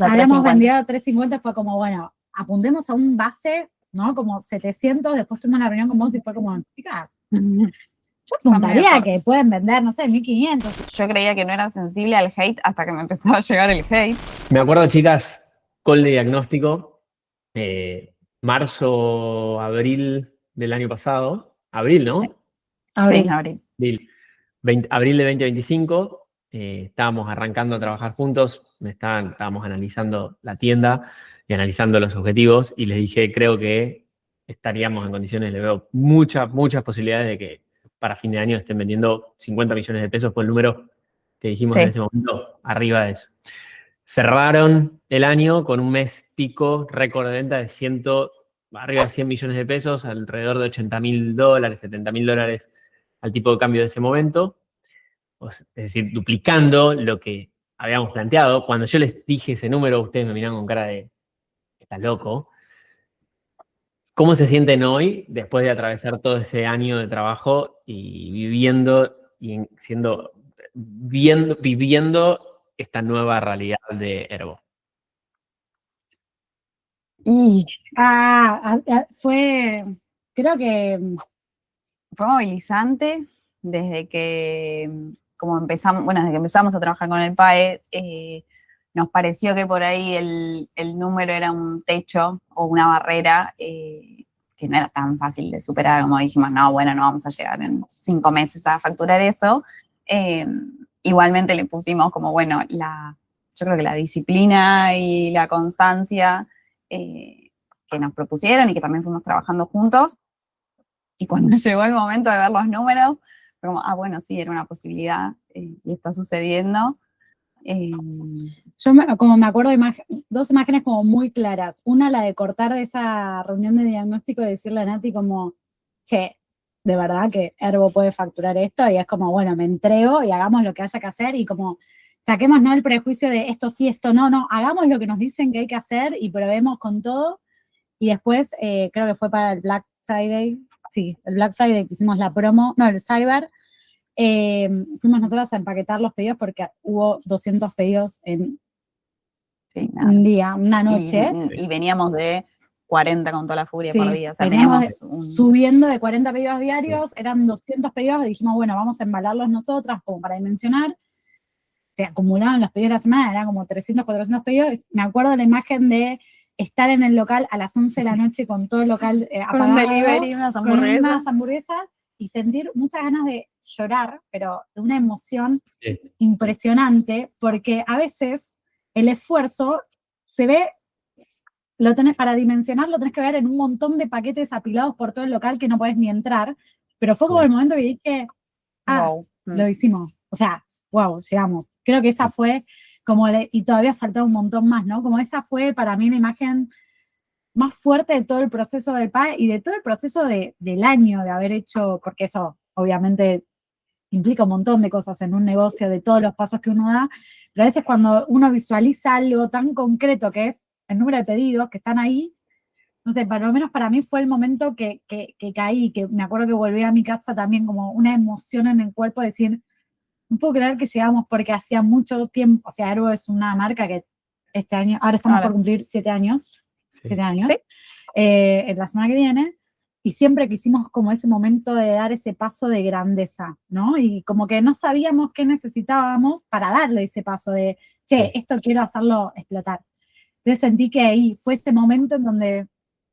sea, habíamos 350. vendido 350, fue como, bueno, apuntemos a un base, ¿no? Como 700, después tuvimos una reunión con vos y fue como, chicas, yo apuntaría que pueden vender, no sé, 1500. Yo creía que no era sensible al hate hasta que me empezaba a llegar el hate. Me acuerdo, chicas, call de diagnóstico, marzo, abril del año pasado. Abril, ¿no? Sí. Abril. Sí, abril. Abril de 2025. Estábamos arrancando a trabajar juntos. Estábamos analizando la tienda y analizando los objetivos. Y les dije, creo que estaríamos en condiciones, le veo muchas posibilidades de que para fin de año estén vendiendo 50 millones de pesos por el número que dijimos Sí. en ese momento, arriba de eso. Cerraron el año con un mes pico, récord de venta de arriba de 100 millones de pesos, alrededor de $80.000, $70.000 al tipo de cambio de ese momento. Es decir, duplicando lo que habíamos planteado. Cuando yo les dije ese número, ustedes me miraron con cara de, ¿estás loco? ¿Cómo se sienten hoy después de atravesar todo ese año de trabajo y viviendo esta nueva realidad de Ergo? Y creo que fue movilizante desde que empezamos a trabajar con el PAE. Nos pareció que por ahí el número era un techo o una barrera que no era tan fácil de superar, como dijimos, no vamos a llegar en 5 meses a facturar eso. Igualmente le pusimos como, yo creo que la disciplina y la constancia que nos propusieron y que también fuimos trabajando juntos. Y cuando llegó el momento de ver los números, fue como, sí, era una posibilidad y está sucediendo. Yo me acuerdo de dos imágenes como muy claras. Una, la de cortar de esa reunión de diagnóstico y decirle a Nati como, che, de verdad que Ergo puede facturar esto, y es como, bueno, me entrego y hagamos lo que haya que hacer, y como, saquemos no el prejuicio de esto sí, esto no, hagamos lo que nos dicen que hay que hacer y probemos con todo. Y después, creo que fue para el Black Friday, el Black Friday que hicimos la promo, no, el Cyber, fuimos nosotros a empaquetar los pedidos porque hubo 200 pedidos en un día, una noche. Y veníamos de 40 con toda la furia por día. O sea, veníamos subiendo de 40 pedidos diarios, eran 200 pedidos, y dijimos, bueno, vamos a embalarlos nosotras como para dimensionar. Se acumulaban los pedidos de la semana, eran como 300, 400 pedidos. Me acuerdo de la imagen de estar en el local a las 11 de la noche con todo el local apagado, con un delivery, unas hamburguesas, y sentir muchas ganas de llorar, pero de una emoción impresionante, porque a veces el esfuerzo se ve, para dimensionar lo tenés que ver en un montón de paquetes apilados por todo el local que no podés ni entrar, pero fue como el momento que dije, lo hicimos, o sea, llegamos. Creo que esa fue como, y todavía faltaba un montón más, ¿no? Como esa fue para mí la imagen más fuerte de todo el proceso del PAE y de todo el proceso del año de haber hecho, porque eso obviamente implica un montón de cosas en un negocio, de todos los pasos que uno da, pero a veces cuando uno visualiza algo tan concreto que es el número de pedidos que están ahí, no sé, por lo menos para mí fue el momento que caí, que me acuerdo que volví a mi casa también como una emoción en el cuerpo, de decir, no puedo creer que llegamos, porque hacía mucho tiempo, o sea, Ergo es una marca que este año, ahora estamos por cumplir 7 años, en la semana que viene, y siempre quisimos como ese momento de dar ese paso de grandeza, ¿no? Y como que no sabíamos qué necesitábamos para darle ese paso de, esto quiero hacerlo explotar. Entonces sentí que ahí fue ese momento en donde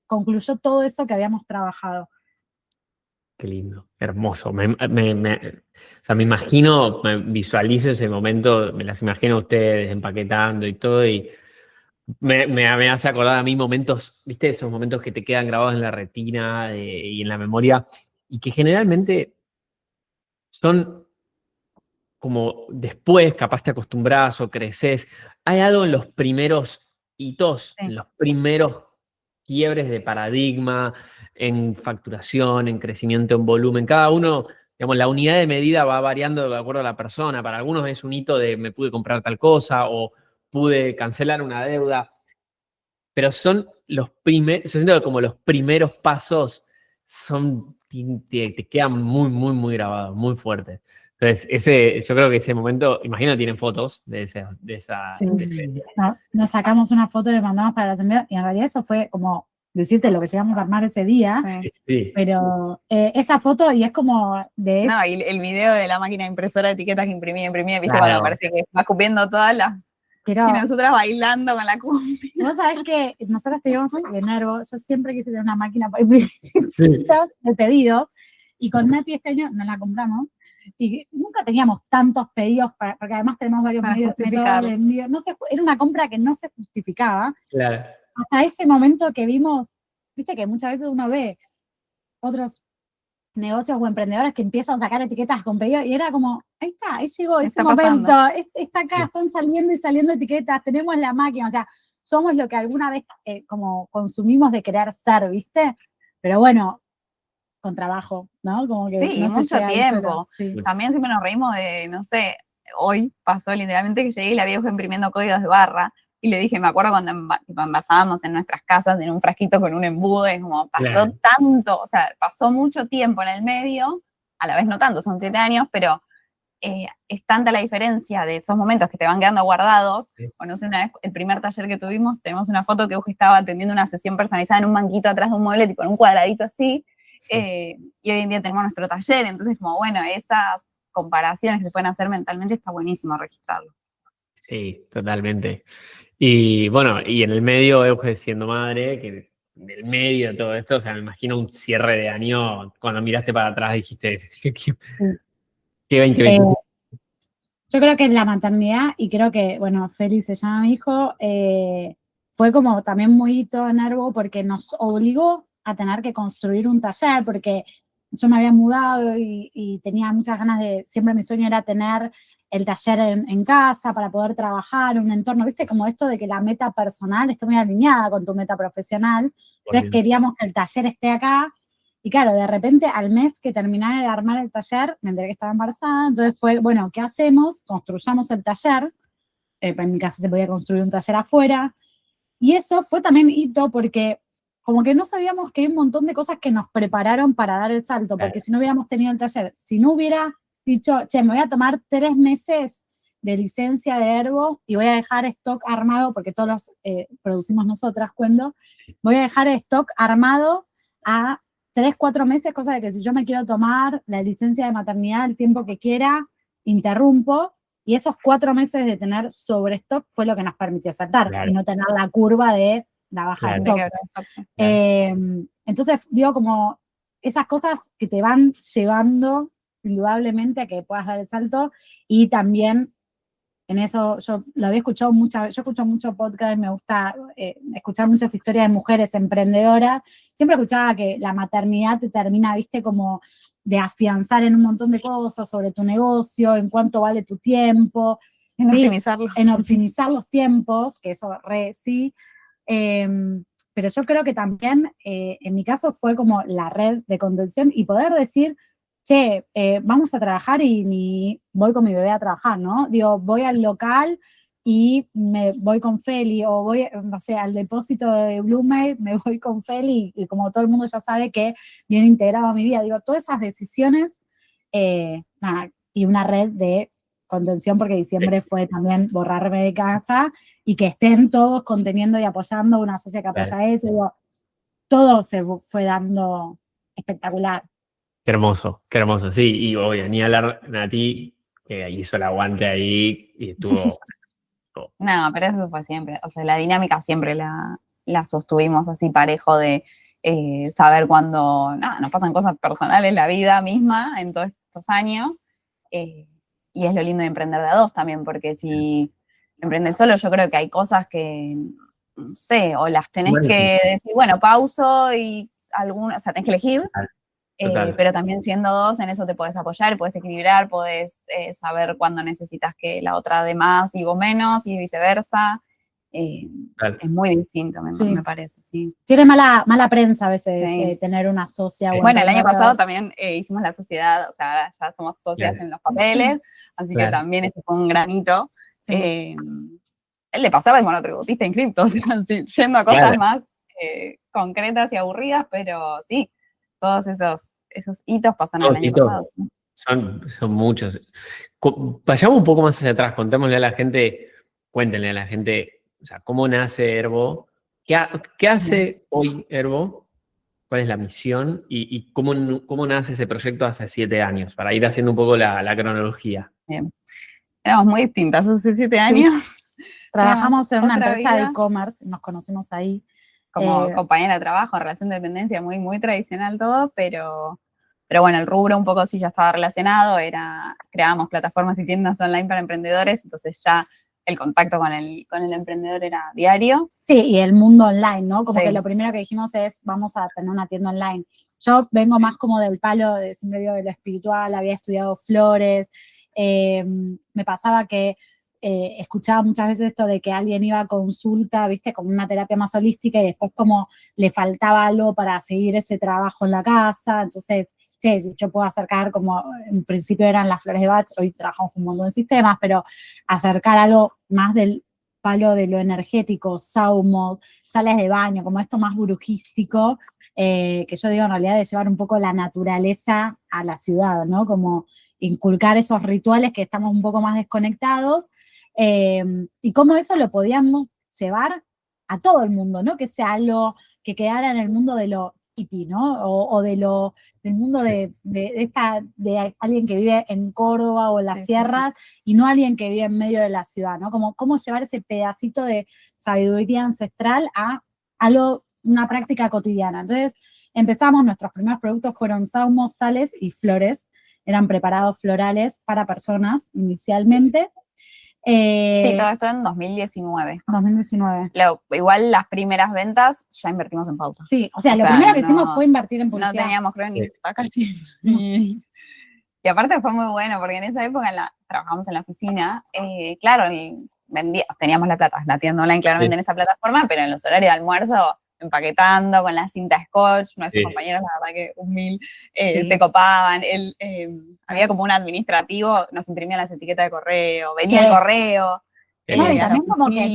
concluyó todo eso que habíamos trabajado. Qué lindo, hermoso. Me imagino, me visualizo ese momento, me las imagino a ustedes empaquetando y todo, y me hace acordar a mí momentos, ¿viste? Esos momentos que te quedan grabados en la retina y en la memoria, y que generalmente son como después, capaz te acostumbras o creces. Hay algo en los primeros hitos, en los primeros quiebres de paradigma, en facturación, en crecimiento, en volumen. Cada uno, digamos, la unidad de medida va variando de acuerdo a la persona. Para algunos es un hito de me pude comprar tal cosa o pude cancelar una deuda. Pero son los primeros, yo siento que como los primeros pasos te quedan muy, muy, muy grabados, muy fuertes. Entonces, yo creo que ese momento, imagino que tienen fotos de esa. Sí. Nos sacamos una foto y le mandamos para la asamblea, y en realidad eso fue como decirte lo que llegamos a armar ese día, Sí. pero esa foto, y es como de... No, y el video de la máquina impresora de etiquetas que imprimía, viste, Claro. cuando parece que va cupiendo todas las... Pero, y nosotras bailando con la cumbia. vos sabés que nosotros teníamos de Nervo, yo siempre quise tener una máquina para imprimir de pedido, y con Nati este año nos la compramos, y nunca teníamos tantos pedidos, porque además tenemos varios métodos de envío. Era una compra que no se justificaba. Claro. Hasta ese momento que vimos, viste que muchas veces uno ve otros negocios o emprendedores que empiezan a sacar etiquetas con pedido, y era como, ahí está, ahí llegó ese momento, está acá, están saliendo y saliendo etiquetas, tenemos la máquina, o sea, somos lo que alguna vez como consumimos de querer ser, ¿viste? Pero bueno, con trabajo, ¿no? Como que sí, no mucho tiempo. Sí. También siempre nos reímos de, no sé, hoy pasó literalmente que llegué y la vieja imprimiendo códigos de barra, y le dije, me acuerdo cuando envasábamos en nuestras casas en un frasquito con un embudo, es como, pasó tanto, o sea, pasó mucho tiempo en el medio, a la vez no tanto, son 7 años, pero es tanta la diferencia de esos momentos que te van quedando guardados. O no sé, una vez, el primer taller que tuvimos, tenemos una foto que Euge estaba atendiendo una sesión personalizada en un banquito atrás de un mueble, tipo en un cuadradito así, y hoy en día tenemos nuestro taller, entonces como, bueno, esas comparaciones que se pueden hacer mentalmente está buenísimo registrarlo. Sí, totalmente. Y bueno, y en el medio, Euge siendo madre, que en el medio de todo esto, o sea, me imagino un cierre de año, cuando miraste para atrás dijiste, ¿qué 2020? Yo creo que en la maternidad, y creo que, bueno, Félix se llama mi hijo, fue como también muy hito en Nervo, porque nos obligó a tener que construir un taller, porque yo me había mudado y tenía muchas ganas siempre mi sueño era tener el taller en casa para poder trabajar, un entorno, viste, como esto de que la meta personal esté muy alineada con tu meta profesional. Entonces queríamos que el taller esté acá, y claro, de repente al mes que terminé de armar el taller, me enteré que estaba embarazada, entonces fue, bueno, ¿qué hacemos? Construyamos el taller, en mi casa se podía construir un taller afuera, y eso fue también hito porque como que no sabíamos que hay un montón de cosas que nos prepararon para dar el salto, porque si no hubiéramos tenido el taller, si no hubiera dicho, che, me voy a tomar 3 meses de licencia de Herbo y voy a dejar stock armado, porque todos los producimos nosotras, cuento, voy a dejar stock armado a 3, 4 meses, cosa de que si yo me quiero tomar la licencia de maternidad el tiempo que quiera, interrumpo, y esos 4 meses de tener sobre stock fue lo que nos permitió saltar, y no tener la curva de la baja de stock. Entonces, digo, como esas cosas que te van llevando indudablemente a que puedas dar el salto, y también en eso yo lo había escuchado yo escucho mucho podcast, me gusta escuchar muchas historias de mujeres emprendedoras, siempre escuchaba que la maternidad te termina, viste, como de afianzar en un montón de cosas sobre tu negocio, en cuánto vale tu tiempo, en optimizarlo. En optimizar los tiempos, que eso sí, pero yo creo que también en mi caso fue como la red de contención y poder decir, che, vamos a trabajar y ni voy con mi bebé a trabajar, ¿no? Digo, voy al local y me voy con Feli, o voy, no sé, al depósito de Blume, me voy con Feli, y como todo el mundo ya sabe que viene integrado a mi vida, digo, todas esas decisiones, nada, y una red de contención, porque diciembre fue también borrarme de casa, y que estén todos conteniendo y apoyando, una socia que apoya eso, digo, todo se fue dando espectacular. Qué hermoso, sí, y obvio, ni hablar Nati, que hizo el aguante ahí y estuvo... No, pero eso fue siempre, o sea, la dinámica siempre la sostuvimos así parejo de saber cuando, nada, nos pasan cosas personales en la vida misma en todos estos años, y es lo lindo de emprender de a dos también, porque si emprendes solo yo creo que hay cosas que, no sé, o las tenés que decir, bueno, pauso y algunas, o sea, tenés que elegir. Pero también siendo dos, en eso te podés apoyar, podés equilibrar, podés saber cuándo necesitas que la otra dé más y vos menos, y viceversa. Es muy distinto, me parece, sí. Tiene mala prensa a veces tener una socia. Bueno, el año pasado también hicimos la sociedad, o sea, ya somos socias en los papeles, así que también este fue un granito. El de pasar de monotributista en cripto, o sea, yendo a cosas más concretas y aburridas, pero sí. Todos esos hitos pasaron el año pasado. Son muchos. Vayamos un poco más hacia atrás, cuéntenle a la gente, o sea, cómo nace Herbo, qué hace hoy Herbo, cuál es la misión y cómo nace ese proyecto hace 7 años, para ir haciendo un poco la cronología. Bien. Éramos muy distintas hace 7 años. Trabajamos en una otra empresa de vida. e-commerce, nos conocimos ahí. Como compañera de trabajo, relación de dependencia, muy, muy tradicional todo, pero bueno, el rubro un poco sí ya estaba relacionado, creábamos plataformas y tiendas online para emprendedores, entonces ya el contacto con el emprendedor era diario. Sí, y el mundo online, ¿no? Como Sí. que lo primero que dijimos es, vamos a tener una tienda online. Yo vengo más como del palo, siempre digo, de lo espiritual, había estudiado flores, me pasaba que escuchaba muchas veces esto de que alguien iba a consulta, viste, como una terapia más holística y después como le faltaba algo para seguir ese trabajo en la casa, entonces, sí, yo puedo acercar como, en principio eran las flores de Bach, hoy trabajamos un montón de sistemas, pero acercar algo más del palo de lo energético, saumo, sales de baño, como esto más brujístico, que yo digo en realidad de llevar un poco la naturaleza a la ciudad, ¿no? Como inculcar esos rituales que estamos un poco más desconectados, y cómo eso lo podíamos llevar a todo el mundo, ¿no? Que sea algo que quedara en el mundo de lo hippie, ¿no? O del mundo de alguien que vive en Córdoba o en las sierras, y no alguien que vive en medio de la ciudad, ¿no? Como cómo llevar ese pedacito de sabiduría ancestral a algo, una práctica cotidiana. Entonces, nuestros primeros productos fueron saumos, sales y flores, eran preparados florales para personas inicialmente. Sí, todo esto en 2019. 2019. Igual las primeras ventas ya invertimos en pauta. Sí, o sea, lo primero que hicimos fue invertir en publicidad. No teníamos, creo, ni packaging. Y aparte fue muy bueno, porque en esa época trabajamos en la oficina, claro, teníamos la tienda online claramente en esa plataforma, pero en los horarios de almuerzo, empaquetando con la cinta scotch, nuestros compañeros, la verdad que 1000 se copaban, había como un administrativo, nos imprimían las etiquetas de correo, venía el correo. No, y también como que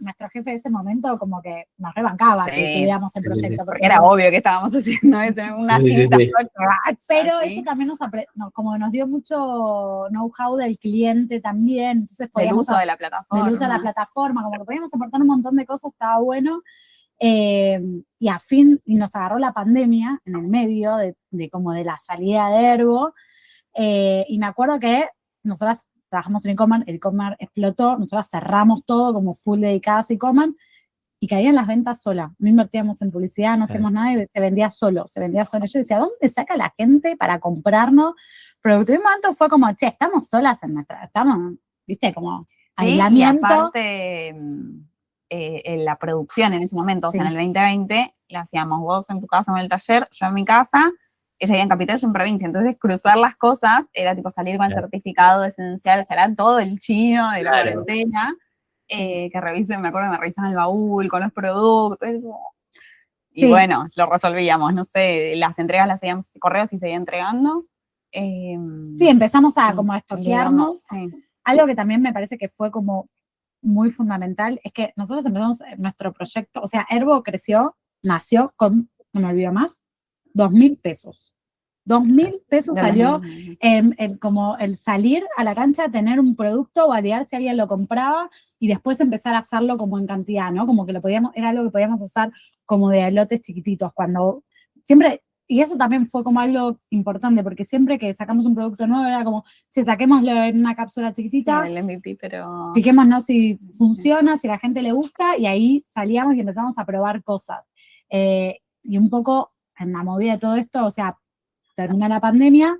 nuestro jefe de ese momento como que nos rebancaba que tuviéramos el proyecto. Porque era obvio que estábamos haciendo eso, una cinta. Pero eso también como nos dio mucho know-how del cliente también. Entonces del uso de la plataforma. Del uso de la plataforma, como que podíamos aportar un montón de cosas, estaba bueno. Y nos agarró la pandemia en el medio como de la salida de Herbo, y me acuerdo que nosotras trabajamos en el e-commerce explotó, nosotras cerramos todo como full dedicadas a e-commerce, y caían las ventas sola, no invertíamos en publicidad, no hacíamos nada, y se vendía solo. Yo decía, ¿dónde saca la gente para comprarnos productos? Y un momento fue como, che, estamos solas estamos, viste, como aislamiento. Y aparte, la producción en ese momento, o sea, en el 2020, la hacíamos vos en tu casa o en el taller, yo en mi casa, ella vivía en Capital, yo en provincia, entonces cruzar las cosas era tipo salir con el certificado esencial, o sea, era todo el chino de la cuarentena, que me acuerdo que me revisaban el baúl con los productos, y bueno, lo resolvíamos, no sé, las entregas las seguíamos, correos y seguía entregando. Sí, empezamos a como a estoquearnos. Algo que también me parece que fue como muy fundamental es que nosotros empezamos nuestro proyecto, o sea, Herbo nació con, no me olvido más, 2.000 pesos. 2.000 pesos salió como el salir a la cancha, tener un producto, validar si alguien lo compraba y después empezar a hacerlo como en cantidad, ¿no? Como que era algo que podíamos hacer como de lotes chiquititos, cuando siempre, y eso también fue como algo importante, porque siempre que sacamos un producto nuevo era como, che, saquémoslo en una cápsula chiquitita, el MVP, pero fijémonos si funciona, si a la gente le gusta, y ahí salíamos y empezamos a probar cosas. Y un poco en la movida de todo esto, o sea, termina la pandemia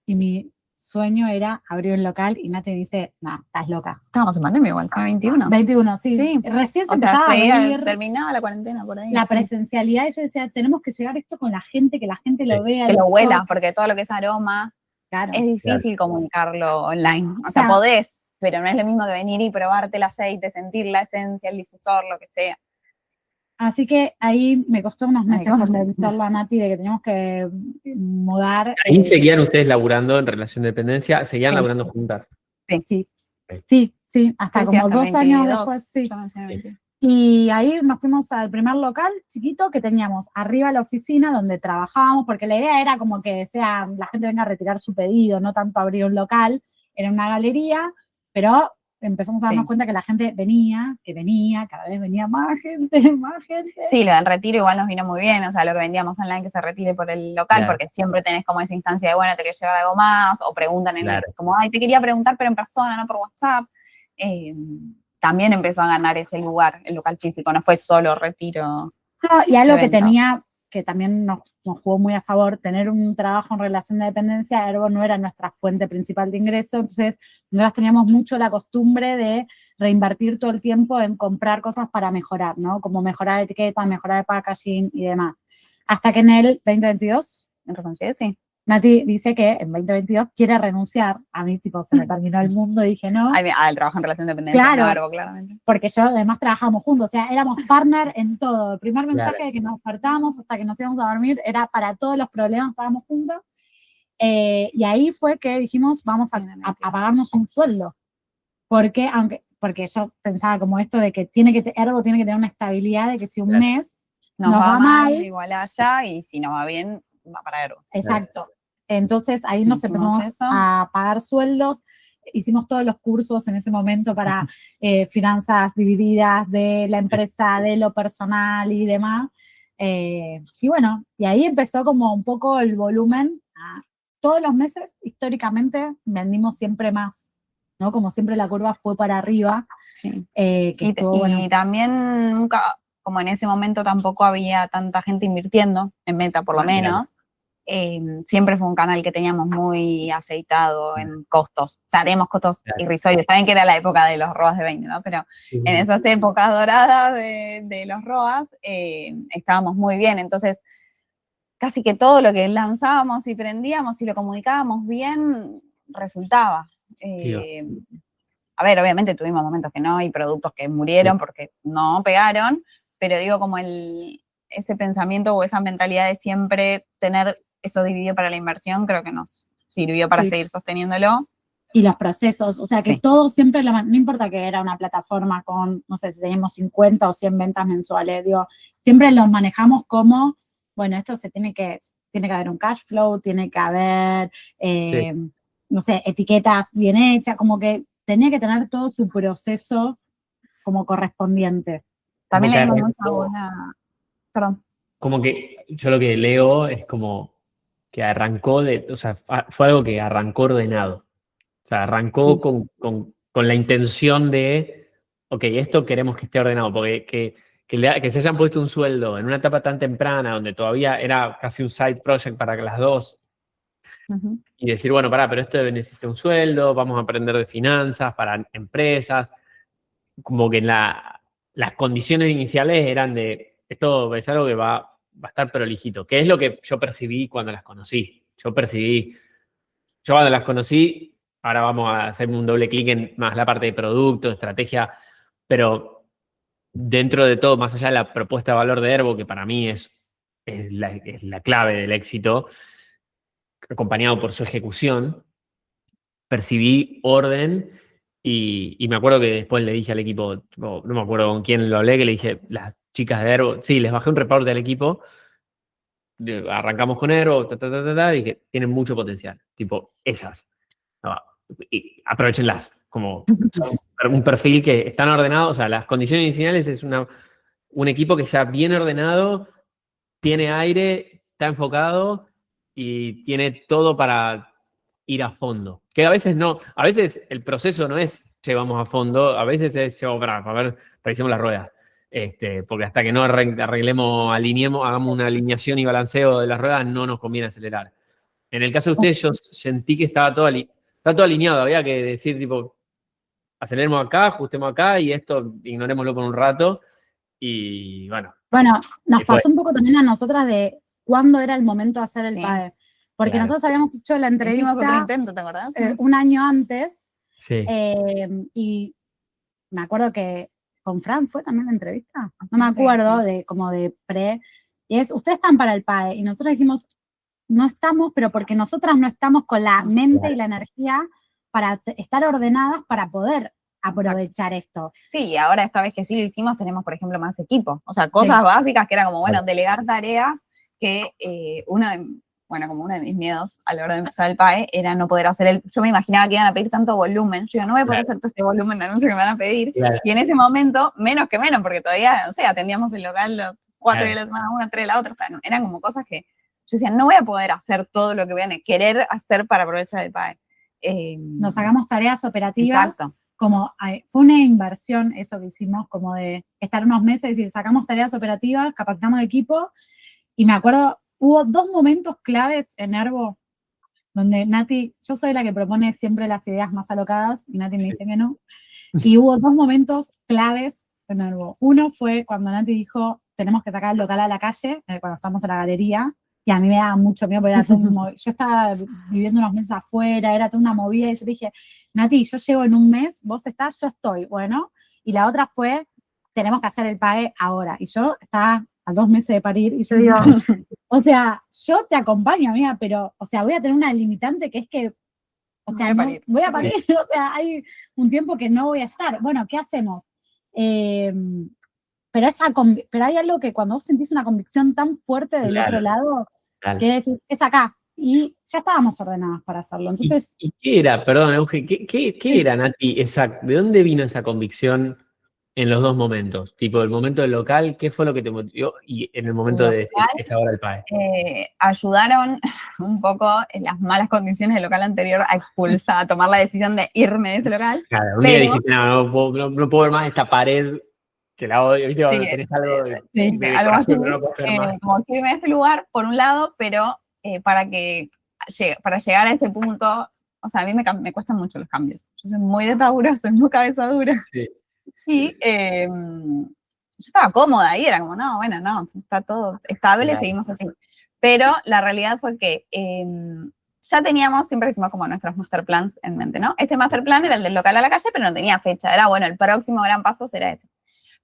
y mi sueño era abrir un local y Nati me dice, no, estás loca. Estábamos en pandemia igual, fue 21. 21, sí. Recién se empezaba a abrir. Terminaba la cuarentena por ahí. La presencialidad, y yo decía, tenemos que llegar esto con la gente, que la gente lo vea. Que lo huela, porque todo lo que es aroma, es difícil comunicarlo online. O sea, podés, pero no es lo mismo que venir y probarte el aceite, sentir la esencia, el difusor, lo que sea. Así que ahí me costó unos meses convencerla a Nati de que teníamos que mudar. ¿Ahí seguían ustedes laburando en relación de dependencia? ¿Seguían laburando juntas? Sí, hasta como 2 años después, sí. Y ahí nos fuimos al primer local chiquito que teníamos arriba la oficina donde trabajábamos, porque la idea era como que la gente venga a retirar su pedido, no tanto abrir un local, era una galería, pero empezamos a darnos cuenta que la gente venía, cada vez venía más gente, más gente. Sí, lo del retiro igual nos vino muy bien, o sea, lo que vendíamos online que se retire por el local, porque siempre tenés como esa instancia de, bueno, te querés llevar algo más, o preguntan como, ay, te quería preguntar, pero en persona, no por WhatsApp. También empezó a ganar ese lugar, el local físico, no fue solo retiro. No, y algo que tenía, que también nos jugó muy a favor, tener un trabajo en relación de dependencia, ergo no era nuestra fuente principal de ingreso, entonces nosotros teníamos mucho la costumbre de reinvertir todo el tiempo en comprar cosas para mejorar, ¿no? Como mejorar etiquetas, mejorar el packaging y demás. Hasta que en el 2022, sí. Nati dice que en 2022 quiere renunciar. A mí, tipo, se me terminó el mundo, dije, no. El trabajo en relación de dependencia. Claro, claramente. Porque yo, además, trabajábamos juntos. O sea, éramos partner en todo. El primer mensaje de que nos despertábamos hasta que nos íbamos a dormir era para todos los problemas, estábamos juntos. Y ahí fue que dijimos, vamos a pagarnos un sueldo. Porque yo pensaba como esto de que Ergo tiene que tener una estabilidad de que si un mes nos va mal, igual allá, y si nos va bien, va para Ergo. Exacto. Entonces ahí nos empezamos a pagar sueldos, hicimos todos los cursos en ese momento para finanzas divididas de la empresa, de lo personal y demás. Y bueno, y ahí empezó como un poco el volumen. Todos los meses, históricamente, vendimos siempre más, ¿no? Como siempre la curva fue para arriba. Sí. Y también nunca, como en ese momento tampoco había tanta gente invirtiendo en Meta, por lo menos. Siempre fue un canal que teníamos muy aceitado en costos. O sea, teníamos costos irrisorios. Saben que era la época de los ROAS de 20, ¿no? Pero en esas épocas doradas de los ROAS estábamos muy bien. Entonces, casi que todo lo que lanzábamos y prendíamos y lo comunicábamos bien, resultaba. A ver, obviamente tuvimos momentos que no, y productos que murieron porque no pegaron, pero digo, como ese pensamiento o esa mentalidad de siempre tener eso dividido para la inversión, creo que nos sirvió para seguir sosteniéndolo. Y los procesos, o sea que todo siempre, no importa que era una plataforma con, no sé, si teníamos 50 o 100 ventas mensuales, digo, siempre los manejamos como, bueno, esto tiene que haber un cash flow, tiene que haber, no sé, etiquetas bien hechas, como que tenía que tener todo su proceso como correspondiente. También le dimos mucha buena... Perdón. Como que yo lo que leo es como que arrancó o sea, fue algo que arrancó ordenado. O sea, arrancó con la intención de, ok, esto queremos que esté ordenado, porque que se hayan puesto un sueldo en una etapa tan temprana, donde todavía era casi un side project para las dos, y decir, bueno, pero esto necesita un sueldo, vamos a aprender de finanzas para empresas, como que las condiciones iniciales eran de, esto es algo que va a estar prolijito, que es lo que yo percibí cuando las conocí. Yo cuando las conocí, ahora vamos a hacerme un doble clic en más la parte de producto, estrategia, pero dentro de todo, más allá de la propuesta de valor de Ergo, que para mí es la clave del éxito, acompañado por su ejecución, percibí orden. Y me acuerdo que después le dije al equipo, no me acuerdo con quién lo hablé, que le dije, las chicas de Ergo, sí, les bajé un reporte al equipo, arrancamos con Ergo, dije, tienen mucho potencial, tipo, ellas, y aprovechenlas, como un perfil que están ordenados, o sea, las condiciones iniciales es un equipo que ya bien ordenado, tiene aire, está enfocado y tiene todo para ir a fondo. Que a veces no, a veces el proceso no es llevamos a fondo, a veces es a ver, revisemos las ruedas. Porque hasta que no arreglemos, alineemos, hagamos una alineación y balanceo de las ruedas, no nos conviene acelerar. En el caso de ustedes, yo sentí que estaba todo alineado, había que decir, tipo, aceleremos acá, ajustemos acá y esto ignorémoslo por un rato. Y bueno. Bueno, nos pasó un poco también a nosotras de cuándo era el momento de hacer el PAE. Porque nosotros habíamos hecho la entrevista. Hicimos otro intento, ¿te acordás? Un año antes. Sí. Y me acuerdo que con Fran fue también la entrevista. No me acuerdo, como de pre. Y ustedes están para el PAE. Y nosotros dijimos, no estamos, pero porque nosotras no estamos con la mente y la energía para estar ordenadas para poder aprovechar esto. Sí, y ahora esta vez que sí lo hicimos, tenemos, por ejemplo, más equipo. O sea, cosas básicas que era como, bueno, delegar tareas que como uno de mis miedos a la hora de empezar el PAE era no poder hacer yo me imaginaba que iban a pedir tanto volumen. Yo digo, no voy a poder hacer todo este volumen de anuncios que me van a pedir. Y en ese momento, menos que menos, porque todavía, no sé, atendíamos el local los 4 días de la semana, una, 3 de la otra. O sea, eran como cosas que yo decía, no voy a poder hacer todo lo que voy a querer hacer para aprovechar el PAE. Nos hagamos tareas operativas. Exacto. Como fue una inversión eso que hicimos, como de estar unos meses y decir, sacamos tareas operativas, capacitamos equipo, y me acuerdo, hubo 2 momentos claves en Nervo, donde Nati, yo soy la que propone siempre las ideas más alocadas, y Nati me dice que no, y hubo 2 momentos claves en Nervo. Uno fue cuando Nati dijo, tenemos que sacar el local a la calle, cuando estamos en la galería, y a mí me daba mucho miedo, porque era todo yo estaba viviendo unos meses afuera, era toda una movida, y yo dije, Nati, yo llego en un mes, vos estás, yo estoy, bueno. Y la otra fue, tenemos que hacer el PAE ahora. Y yo estaba a 2 meses de parir, y yo digo, o sea, yo te acompaño, amiga, pero, o sea, voy a tener una limitante que es que, o sea, voy a parir, sí. O sea, hay un tiempo que no voy a estar. Bueno, ¿qué hacemos? Pero hay algo que cuando vos sentís una convicción tan fuerte del otro lado, que es acá. Y ya estábamos ordenadas para hacerlo. Entonces, ¿Y qué era? Perdón, Euge, ¿qué era, Nati? Exacto. ¿De dónde vino esa convicción en los 2 momentos? Tipo, el momento del local, ¿qué fue lo que te motivó? Y en el momento de decir, es ahora el PAE. Ayudaron un poco en las malas condiciones del local anterior a tomar la decisión de irme de ese local. Claro, un día dijiste, no puedo ver más esta pared, que la odio, ¿viste? Cuando tenés algo de algo así, no puedo ver más. como que irme de este lugar, por un lado, pero para llegar a este punto, o sea, a mí me cuestan mucho los cambios. Yo soy muy de Tauro, soy muy cabeza dura. Sí. Y yo estaba cómoda ahí, era como, no, está todo estable, seguimos así. Pero la realidad fue que ya teníamos, siempre decimos como nuestros master plans en mente, ¿no? Este master plan era el del local a la calle, pero no tenía fecha. Era, bueno, el próximo gran paso será ese.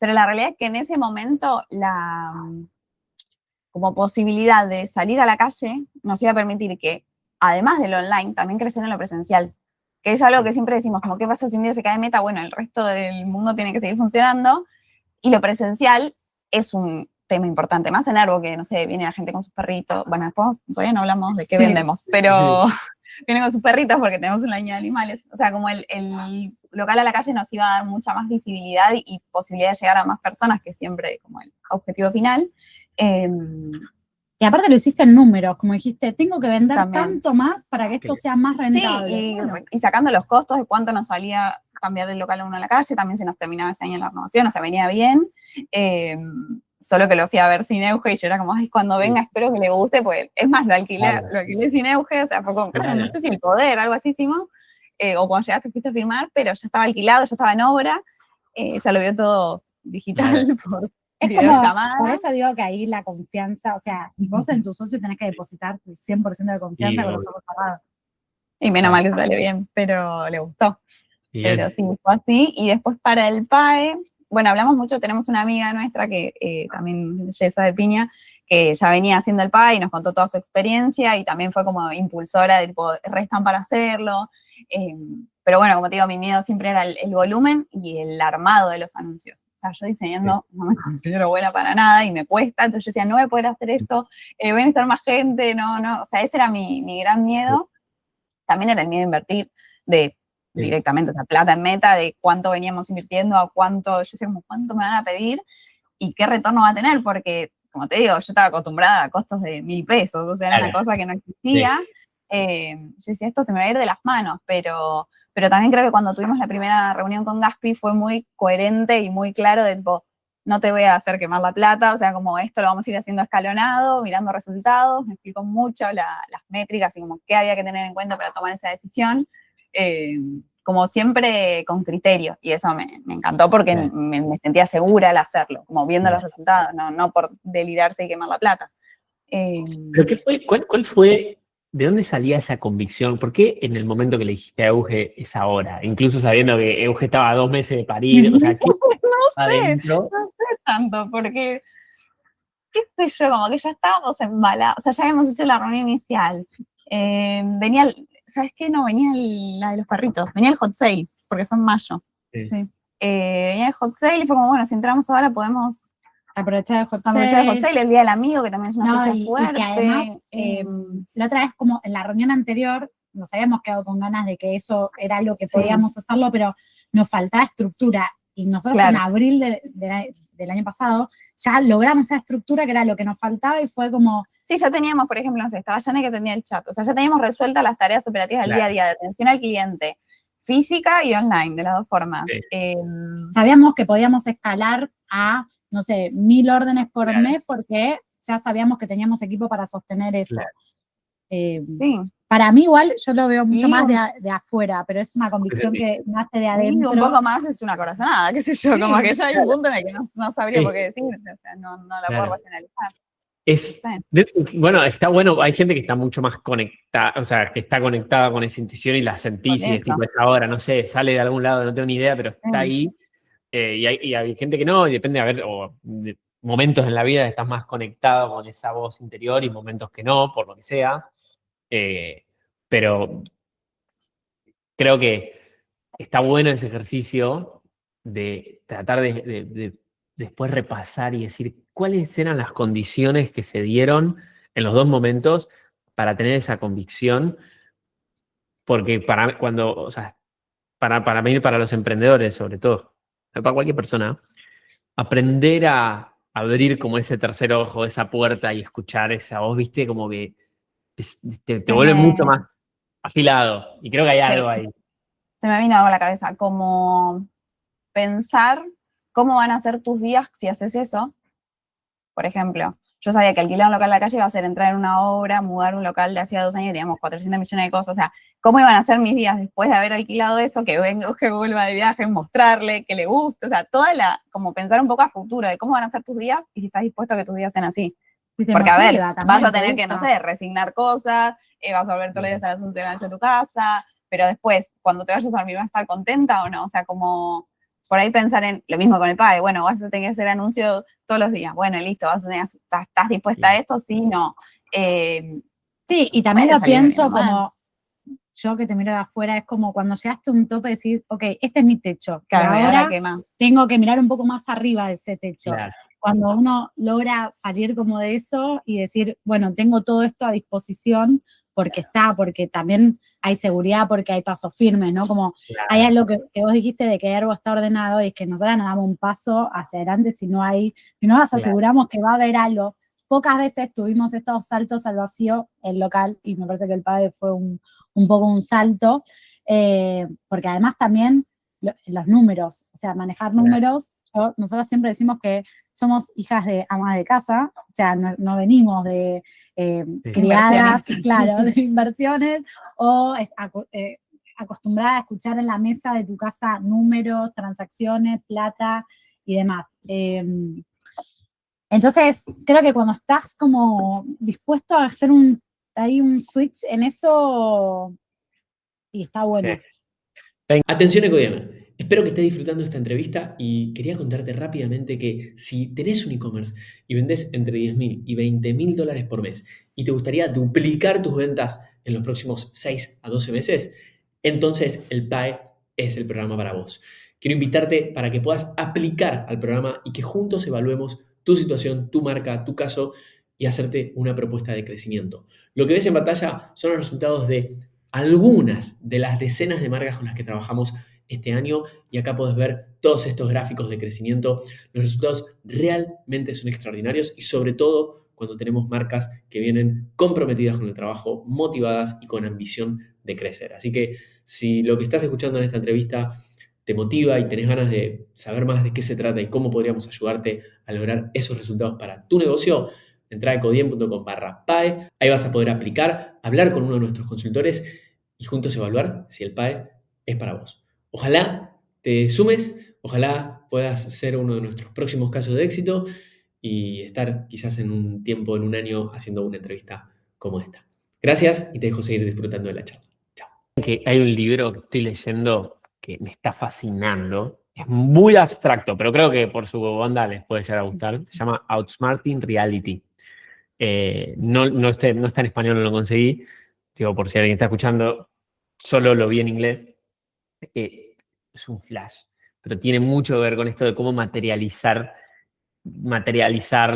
Pero la realidad es que en ese momento como posibilidad de salir a la calle nos iba a permitir que, además del online, también crecer en lo presencial. Que es algo que siempre decimos, como, ¿qué pasa si un día se cae Meta? Bueno, el resto del mundo tiene que seguir funcionando, y lo presencial es un tema importante, más en Nervo, que, no sé, viene la gente con sus perritos, bueno, después todavía no hablamos de qué vendemos, pero vienen con sus perritos porque tenemos una línea de animales, o sea, como el local a la calle nos iba a dar mucha más visibilidad y posibilidad de llegar a más personas, que siempre como el objetivo final. Y aparte lo hiciste en números, como dijiste, tengo que vender tanto más para que esto sea más rentable. Sí, y sacando los costos de cuánto nos salía cambiar del local a uno a la calle, también se nos terminaba ese año la renovación, o sea, venía bien, solo que lo fui a ver sin Euge, y yo era como, ay, cuando venga espero que le guste, pues, es más, lo alquilé sin Euge, o sea, fue como, no sé si el poder, algo así hicimos, o cuando llegaste fuiste a firmar, pero ya estaba alquilado, ya estaba en obra, ya lo vio todo digital por videollamada. Por eso digo que ahí la confianza, o sea, vos en tu socio tenés que depositar tu 100% de confianza con los ojos cerrados. Y menos mal que sale bien, pero le gustó. Bien. Pero sí, fue así. Y después para el PAE, bueno, hablamos mucho, tenemos una amiga nuestra que también, Yesa de Piña, que ya venía haciendo el PAE y nos contó toda su experiencia, y también fue como impulsora de tipo, restan para hacerlo. Pero bueno, como te digo, mi miedo siempre era el volumen y el armado de los anuncios. O sea, yo diseñando no me considero buena para nada y me cuesta, entonces yo decía, no voy a poder hacer esto, voy a necesitar más gente, no, o sea, ese era mi gran miedo. También era el miedo a invertir directamente, o sea, plata en Meta, de cuánto veníamos invirtiendo, a cuánto, yo decía, como, cuánto me van a pedir y qué retorno va a tener, porque, como te digo, yo estaba acostumbrada a costos de 1.000 pesos, o sea, era una cosa que no existía. Yo decía, esto se me va a ir de las manos, pero también creo que cuando tuvimos la primera reunión con Gaspi fue muy coherente y muy claro de tipo, no te voy a hacer quemar la plata, o sea, como esto lo vamos a ir haciendo escalonado, mirando resultados, me explicó mucho las métricas y como qué había que tener en cuenta para tomar esa decisión, como siempre con criterio, y eso me encantó porque me sentía segura al hacerlo, como viendo los resultados, no por delirarse y quemar la plata. ¿Pero qué fue? ¿Cuál fue? ¿De dónde salía esa convicción? ¿Por qué en el momento que le dijiste a Euge es ahora? Incluso sabiendo que Euge estaba a 2 meses de parir, o sea, ¿qué no sé tanto, porque, qué sé yo, como que ya estábamos embalados, o sea, ya habíamos hecho la reunión inicial. Venía, ¿sabes qué? No, venía la de los perritos, venía el hot sale, porque fue en mayo. Sí. Venía el hot sale y fue como, bueno, si entramos ahora podemos aprovechar el hot aprovechar el hot sale, el Día del Amigo, que también es una fecha fuerte. Y que además, la otra vez, como en la reunión anterior, nos habíamos quedado con ganas de que eso era lo que podíamos hacerlo, pero nos faltaba estructura. Y nosotros en abril del año pasado ya logramos esa estructura que era lo que nos faltaba y fue como... Sí, ya teníamos, por ejemplo, no sé, estaba Jane que tenía el chat, o sea, ya teníamos resueltas las tareas operativas del día a día, de atención al cliente, física y online, de las dos formas. Sí. Sabíamos que podíamos escalar a, no sé, 1000 órdenes por mes porque ya sabíamos que teníamos equipo para sostener eso. Sí. Para mí igual, yo lo veo mucho más de afuera, pero es una convicción que nace de adentro. Un poco más es una corazonada, qué sé yo, como que ya hay un punto en el que no sabría por qué decir, o sea, no la puedo racionalizar. Bueno, está bueno, hay gente que está mucho más conectada, o sea, que está conectada con esa intuición y la sentís y es tipo, es ahora, no sé, sale de algún lado, no tengo ni idea, pero está ahí. Y hay gente que no, y depende, de momentos en la vida que estás más conectado con esa voz interior y momentos que no, por lo que sea. Pero creo que está bueno ese ejercicio de tratar de después repasar y decir cuáles eran las condiciones que se dieron en los dos momentos para tener esa convicción, porque para mí, para los emprendedores sobre todo, para cualquier persona, aprender a abrir como ese tercer ojo, esa puerta y escuchar esa voz, viste, como que te vuelve mucho más afilado, y creo que hay algo ahí. Se me vino algo a la cabeza, como pensar cómo van a ser tus días si haces eso. Por ejemplo, yo sabía que alquilar un local en la calle iba a ser entrar en una obra, mudar un local de hacía 2 años y teníamos 400 millones de cosas. O sea, ¿cómo iban a ser mis días después de haber alquilado eso? Que venga, que vuelva de viaje, mostrarle, que le guste. O sea, como pensar un poco a futuro de cómo van a ser tus días y si estás dispuesto a que tus días sean así. Porque, a ver, vas a tener que, no sé, resignar cosas, vas a volver todos los días a las 11 de la noche a tu casa, pero después, cuando te vayas a dormir, ¿vas a estar contenta o no? O sea, como por ahí pensar en lo mismo con el padre. Bueno, vas a tener que hacer anuncio todos los días. Bueno, listo, ¿estás dispuesta a esto? Sí, no. Sí, y también lo pienso como, yo que te miro de afuera, es como cuando llegaste a un tope y decís, ok, este es mi techo. Claro, ahora tengo que mirar un poco más arriba de ese techo. Claro. Cuando uno logra salir como de eso y decir, bueno, tengo todo esto a disposición porque también hay seguridad, porque hay pasos firmes, ¿no? Como hay algo que vos dijiste de que algo está ordenado y es que nosotros nos damos un paso hacia adelante si no nos aseguramos que va a haber algo. Pocas veces tuvimos estos saltos al vacío en local y me parece que el padre fue un poco un salto, porque además también los números, o sea, manejar números. Nosotros siempre decimos que somos hijas de amas de casa, o sea, no venimos de criadas, claro, de inversiones, o acostumbrada a escuchar en la mesa de tu casa números, transacciones, plata y demás. Entonces, creo que cuando estás como dispuesto a hacer un switch en eso, y está bueno. Sí. Atención, Ecodiamer. Espero que estés disfrutando esta entrevista y quería contarte rápidamente que si tenés un e-commerce y vendés entre $10.000 y $20.000 por mes y te gustaría duplicar tus ventas en los próximos 6 a 12 meses, entonces el PAE es el programa para vos. Quiero invitarte para que puedas aplicar al programa y que juntos evaluemos tu situación, tu marca, tu caso y hacerte una propuesta de crecimiento. Lo que ves en pantalla son los resultados de algunas de las decenas de marcas con las que trabajamos este año y acá podés ver todos estos gráficos de crecimiento. Los resultados realmente son extraordinarios y sobre todo cuando tenemos marcas que vienen comprometidas con el trabajo, motivadas y con ambición de crecer. Así que si lo que estás escuchando en esta entrevista te motiva y tenés ganas de saber más de qué se trata y cómo podríamos ayudarte a lograr esos resultados para tu negocio, entra a ecodiem.com/PAE. Ahí vas a poder aplicar, hablar con uno de nuestros consultores y juntos evaluar si el PAE es para vos. Ojalá te sumes, ojalá puedas ser uno de nuestros próximos casos de éxito y estar quizás en un tiempo, en un año, haciendo una entrevista como esta. Gracias y te dejo seguir disfrutando de la charla. Chao. Hay un libro que estoy leyendo que me está fascinando. Es muy abstracto, pero creo que por su onda les puede llegar a gustar. Se llama Outsmarting Reality. No está en español, no lo conseguí. Digo, por si alguien está escuchando, solo lo vi en inglés. Es un flash. pero tiene mucho que ver con esto de cómo materializar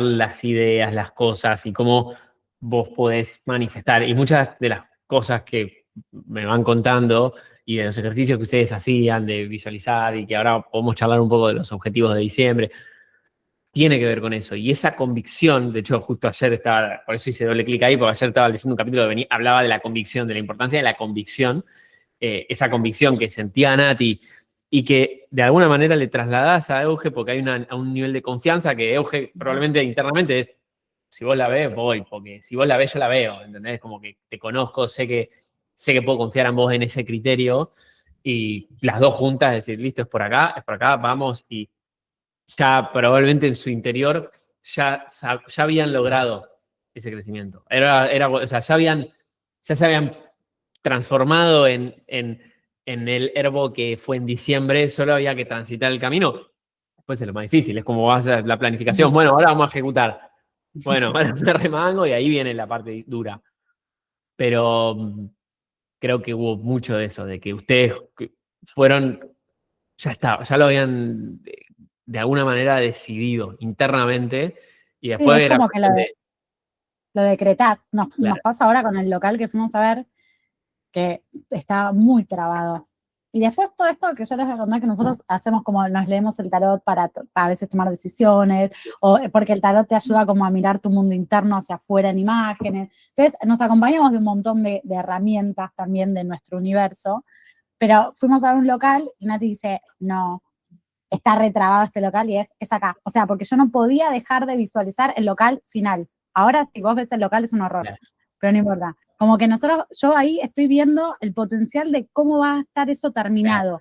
las ideas, las cosas y cómo vos podés manifestar. Y muchas de las cosas que me van contando y de los ejercicios que ustedes hacían de visualizar y que ahora podemos charlar un poco de los objetivos de diciembre, tiene que ver con eso. Y esa convicción, de hecho, justo ayer estaba, por eso hice doble clic ahí, porque ayer estaba leyendo un capítulo que hablaba de la convicción, de la importancia de la convicción, esa convicción que sentía Nati y que de alguna manera le trasladás a Euge porque hay un nivel de confianza que Euge probablemente internamente es, si vos la ves, voy, porque si vos la ves, yo la veo, ¿entendés? Como que te conozco, sé que puedo confiar en vos en ese criterio y las dos juntas decir, listo, es por acá, vamos, y ya probablemente en su interior ya habían logrado ese crecimiento. O sea, ya se habían transformado en el Herbo que fue en diciembre, solo había que transitar el camino. Después es lo más difícil, es como vas a la planificación. Bueno, ahora vamos a ejecutar. Bueno, ahora me remango y ahí viene la parte dura. Pero creo que hubo mucho de eso, de que ustedes fueron, ya lo habían de alguna manera decidido internamente y después es era como que lo decretás. Nos claro. pasa ahora con el local que fuimos a ver, que está muy trabado. Y después todo esto que yo les voy a contar, que nosotros hacemos como nos leemos el tarot para a veces tomar decisiones, o porque el tarot te ayuda como a mirar tu mundo interno hacia afuera en imágenes. Entonces nos acompañamos de un montón de herramientas también de nuestro universo, pero fuimos a un local y Nati dice, no, está retrabado este local y es acá. O sea, porque yo no podía dejar de visualizar el local final. Ahora si vos ves el local es un horror, claro, pero no importa. Como que yo ahí estoy viendo el potencial de cómo va a estar eso terminado.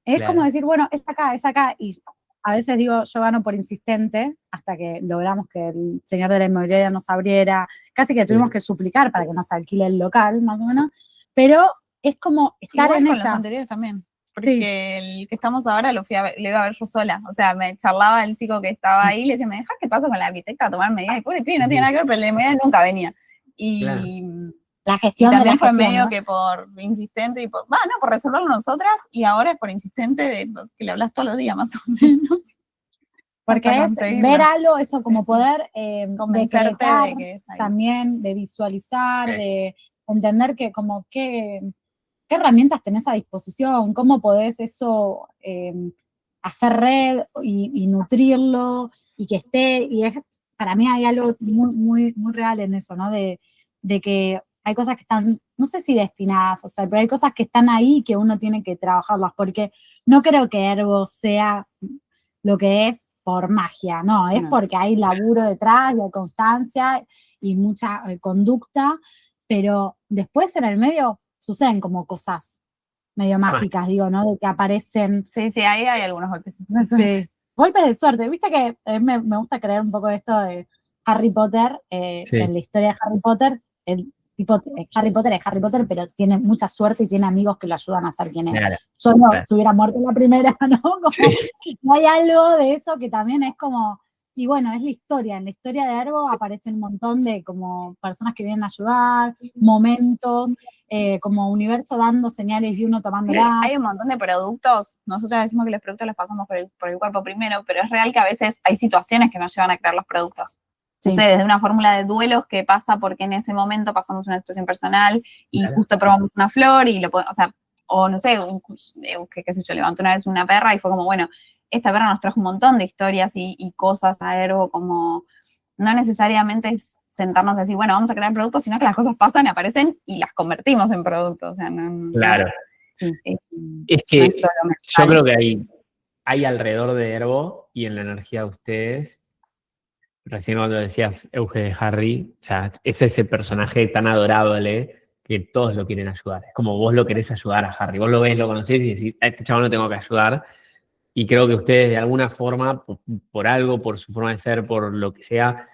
Claro. Es como decir, bueno, es acá, y a veces digo, yo gano por insistente, hasta que logramos que el señor de la inmobiliaria nos abriera, casi que tuvimos que suplicar para que nos alquile el local, más o menos, pero es como estar igual en con esa. Los anteriores también. Porque el que estamos ahora lo iba a ver yo sola. O sea, me charlaba el chico que estaba ahí y le decía, ¿me dejas que pase con la arquitecta a tomar medidas? Y pobre pibe, no tiene nada que ver, pero el de la inmobiliaria nunca venía. Y, claro, la gestión y también fue gestión, medio, ¿no?, que por insistente y por resolverlo nosotras, y ahora es por insistente que le hablas todos los días más o menos. Porque es ver algo, eso como poder convencerte de que es ahí. También, de visualizar, de entender que como qué herramientas tenés a disposición, cómo podés eso hacer red y nutrirlo y que esté, y para mí hay algo muy, muy, muy real en eso, ¿no? De que hay cosas que están, no sé si destinadas a ser, pero hay cosas que están ahí que uno tiene que trabajarlas, porque no creo que Herbo sea lo que es por magia, no, es porque hay laburo detrás, y hay constancia y mucha conducta, pero después en el medio suceden como cosas medio mágicas, digo, ¿no? De que aparecen. Sí, ahí hay algunos golpes. Sí. Golpes de suerte. Viste que me gusta creer un poco de esto de Harry Potter, en la historia de Harry Potter, el tipo, Harry Potter es Harry Potter, pero tiene mucha suerte y tiene amigos que lo ayudan a ser quien es. Claro. Solo se hubiera muerto en la primera, ¿no? Como, no hay algo de eso que también es como, y bueno, es la historia. En la historia de Herbo aparecen un montón de como personas que vienen a ayudar, momentos, como universo dando señales y uno tomándolas. Sí, hay un montón de productos. Nosotros decimos que los productos los pasamos por el cuerpo primero, pero es real que a veces hay situaciones que nos llevan a crear los productos. Sí. No sé, desde una fórmula de duelos que pasa porque en ese momento pasamos una situación personal y justo probamos una flor y o sea, o no sé, qué sé yo, levanté una vez una perra y fue como, bueno, esta perra nos trajo un montón de historias y cosas a Herbo, como no necesariamente es sentarnos a decir, bueno, vamos a crear productos, sino que las cosas pasan, aparecen y las convertimos en productos. O sea, claro. Es que yo creo que hay alrededor de Herbo y en la energía de ustedes. Recién cuando decías Euge de Harry, o sea, es ese personaje tan adorable que todos lo quieren ayudar. Es como vos lo querés ayudar a Harry. Vos lo ves, lo conocés y decís, a este chaval lo tengo que ayudar. Y creo que ustedes de alguna forma, por algo, por su forma de ser, por lo que sea,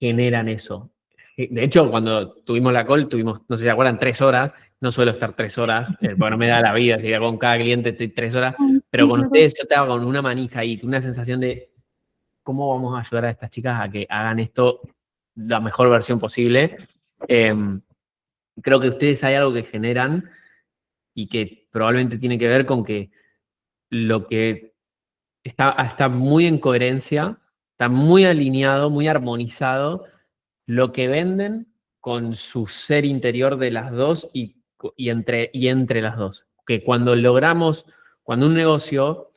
generan eso. De hecho, cuando tuvimos la call, no sé si se acuerdan, 3 horas. No suelo estar 3 horas, porque no me da la vida. Si con cada cliente estoy 3 horas. Pero con ustedes yo estaba con una manija ahí, una sensación de cómo vamos a ayudar a estas chicas a que hagan esto la mejor versión posible. Creo que ustedes hay algo que generan y que probablemente tiene que ver con que lo que está muy en coherencia, está muy alineado, muy armonizado lo que venden con su ser interior de las dos y entre las dos. Que cuando un negocio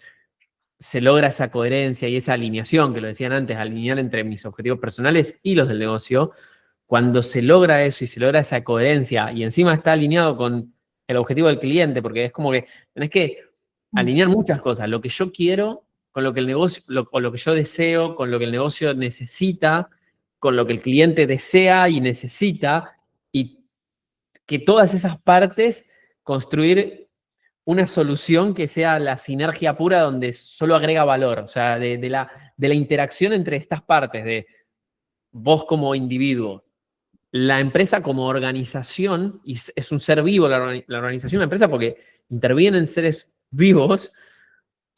se logra esa coherencia y esa alineación, que lo decían antes, alinear entre mis objetivos personales y los del negocio, cuando se logra eso y se logra esa coherencia y encima está alineado con el objetivo del cliente, porque es como que tenés que alinear muchas cosas, lo que yo quiero con lo que el negocio, con lo que yo deseo, con lo que el negocio necesita, con lo que el cliente desea y necesita, y que todas esas partes construir una solución que sea la sinergia pura donde solo agrega valor, o sea, de la interacción entre estas partes, de vos como individuo, la empresa como organización, y es un ser vivo la organización de la empresa porque intervienen seres vivos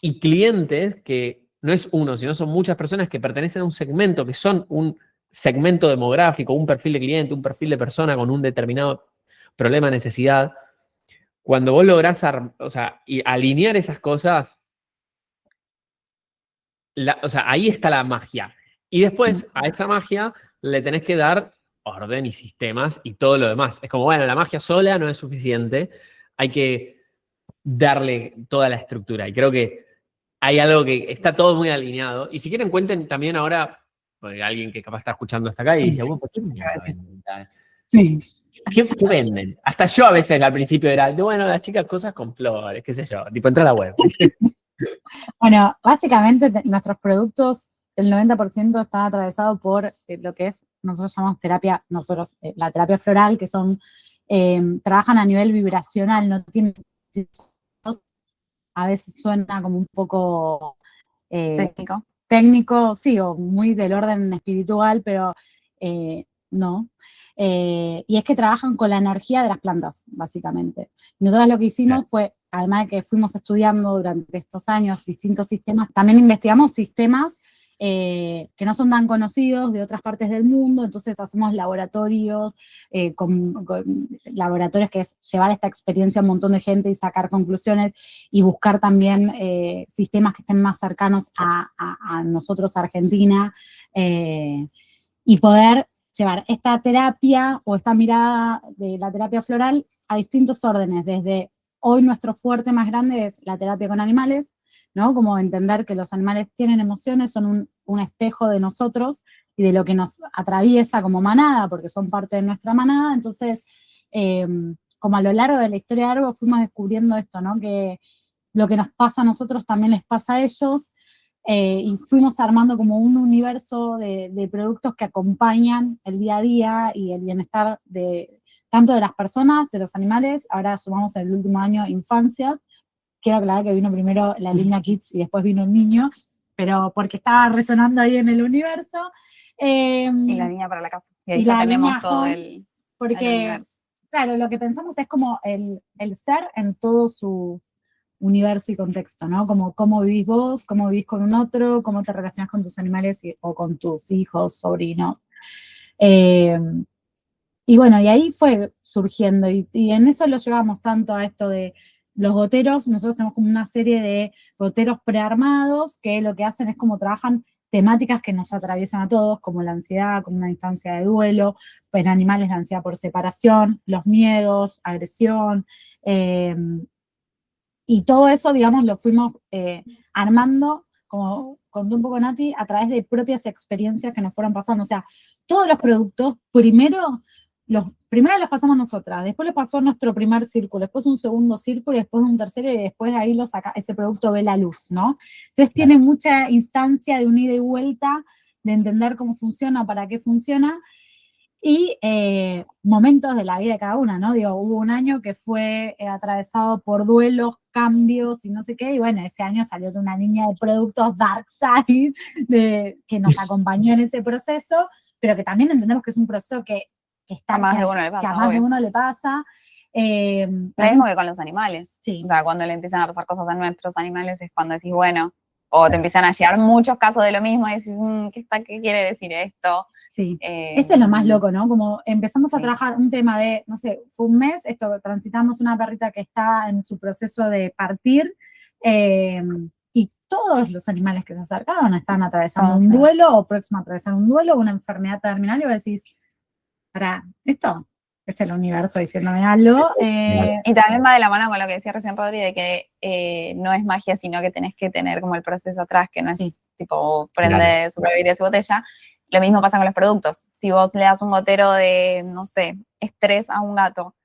y clientes que no es uno, sino son muchas personas que pertenecen a un segmento, que son un segmento demográfico, un perfil de cliente, un perfil de persona con un determinado problema, necesidad. Cuando vos lográs y alinear esas cosas, ahí está la magia. Y después a esa magia le tenés que dar orden y sistemas y todo lo demás. Es como, bueno, la magia sola no es suficiente, hay que darle toda la estructura. Y creo que hay algo que está todo muy alineado. Y si quieren, cuenten también ahora, porque alguien que capaz está escuchando hasta acá y dice, bueno, ¿por qué venden? Sí. ¿Qué venden? Hasta yo a veces al principio era, bueno, las chicas cosas con flores, qué sé yo, tipo entra a la web. Bueno, básicamente nuestros productos, el 90% está atravesado por lo que es, nosotros llamamos terapia, la terapia floral, que son, trabajan a nivel vibracional, no tienen, a veces suena como un poco técnico, sí, o muy del orden espiritual, pero no. Y es que trabajan con la energía de las plantas, básicamente. Nosotros lo que hicimos fue, además de que fuimos estudiando durante estos años distintos sistemas, también investigamos sistemas que no son tan conocidos de otras partes del mundo, entonces hacemos laboratorios, con laboratorios que es llevar esta experiencia a un montón de gente y sacar conclusiones y buscar también sistemas que estén más cercanos a nosotros, Argentina, y poder llevar esta terapia o esta mirada de la terapia floral a distintos órdenes, desde hoy nuestro fuerte más grande es la terapia con animales, ¿no? Como entender que los animales tienen emociones, son un espejo de nosotros y de lo que nos atraviesa como manada, porque son parte de nuestra manada, entonces, como a lo largo de la historia de Argo fuimos descubriendo esto, ¿no? Que lo que nos pasa a nosotros también les pasa a ellos, y fuimos armando como un universo de productos que acompañan el día a día y el bienestar tanto de las personas, de los animales, ahora sumamos en el último año infancias. Quiero aclarar que vino primero la línea Kids y después vino el niño, pero porque estaba resonando ahí en el universo. Y la niña para la casa. Y ahí ya tenemos todo el universo. Claro, lo que pensamos es como el ser en todo su universo y contexto, ¿no? Como cómo vivís vos, cómo vivís con un otro, cómo te relacionas con tus animales o con tus hijos, sobrinos. Y bueno, y ahí fue surgiendo, y en eso lo llevamos tanto a esto de los goteros. Nosotros tenemos como una serie de goteros prearmados que lo que hacen es como trabajan temáticas que nos atraviesan a todos, como la ansiedad, como una instancia de duelo, en animales la ansiedad por separación, los miedos, agresión, y todo eso, digamos, lo fuimos armando, como contó un poco Nati, a través de propias experiencias que nos fueron pasando. O sea, todos los productos, primero los pasamos nosotras, después los pasó nuestro primer círculo, después un segundo círculo, después un tercero, y después de ahí ese producto ve la luz, ¿no? Entonces tiene mucha instancia de un ida y vuelta, de entender cómo funciona, para qué funciona, y momentos de la vida de cada una, ¿no? Digo, hubo un año que fue atravesado por duelos, cambios y no sé qué, y bueno, ese año salió de una línea de productos Dark Side que nos acompañó en ese proceso, pero que también entendemos que es un proceso que a más de uno le pasa. Que a más de uno le pasa. Lo mismo que con los animales. Sí. O sea, cuando le empiezan a pasar cosas a nuestros animales es cuando decís, bueno, o te empiezan a llegar muchos casos de lo mismo y decís, ¿qué quiere decir esto? Sí, eso es lo más loco, ¿no? Como empezamos a trabajar un tema de, no sé, fue un mes, transitamos una perrita que está en su proceso de partir, Y todos los animales que se acercaron están atravesando un sí. duelo o próximo a atravesar un duelo, una enfermedad terminal, y vos decís, para esto, este es el universo diciéndome algo. Y también va de la mano con lo que decía recién Rodri, de que no es magia, sino que tenés que tener como el proceso atrás, que no es Sí. tipo prende supervivir de su botella. Lo mismo pasa con los productos. Si vos le das un gotero de, no sé, estrés a un gato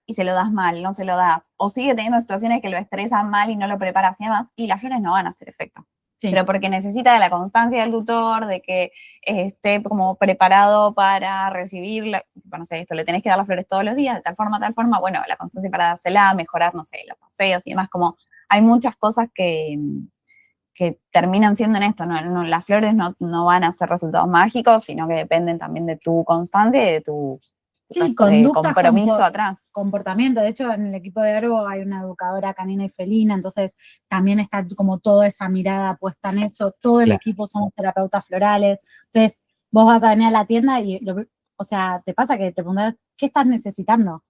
y se lo das mal, no se lo das, o sigue teniendo situaciones que lo estresan mal y no lo preparas y demás, y las flores no van a hacer efecto. Sí. Pero porque necesita de la constancia del tutor, de que esté como preparado para recibir, no sé, esto, le tenés que dar las flores todos los días, de tal forma, bueno, la constancia para dársela, mejorar, no sé, los paseos y demás, como hay muchas cosas que terminan siendo en esto, las flores no van a ser resultados mágicos, sino que dependen también de tu constancia y de tu compromiso atrás. Comportamiento. De hecho, en el equipo de Herbo hay una educadora canina y felina, entonces también está como toda esa mirada puesta en eso. Todo el equipo somos terapeutas florales. Entonces, vos vas a venir a la tienda y, o sea, te pasa que te preguntas, ¿qué estás necesitando?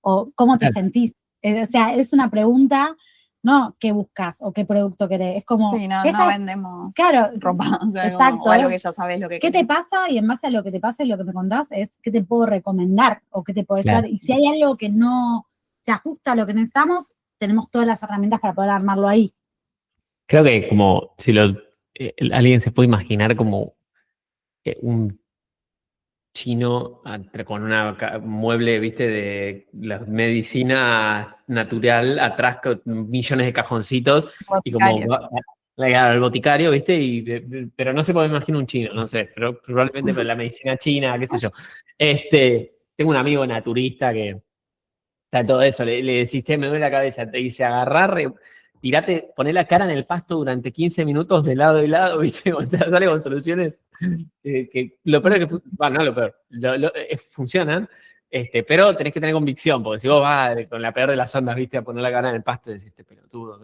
O ¿cómo te sentís? O sea, es una pregunta, no qué buscas o qué producto querés. Es como, sí, no vendemos ropa, o sea, exacto, o algo que ya sabes lo que ¿qué te pasa? Y en base a lo que te pasa y lo que me contás es qué te puedo recomendar o qué te puedo ayudar. Y si hay algo que no se ajusta a lo que necesitamos, tenemos todas las herramientas para poder armarlo ahí. Creo que como si alguien se puede imaginar como un chino con un mueble, viste, de la medicina natural, atrás con millones de cajoncitos, boticario. Y como el boticario, viste, pero no se puede imaginar un chino, no sé, pero probablemente por la medicina china, qué sé yo. Tengo un amigo naturista que está todo eso, le decís, me duele la cabeza, te dice, agarrar, tirate, poné la cara en el pasto durante 15 minutos de lado y lado, viste, sale con soluciones que lo peor es que, bueno, no lo peor, funcionan, pero tenés que tener convicción, porque si vos vas con la peor de las ondas, viste, a poner la cara en el pasto y decís, pelotudo,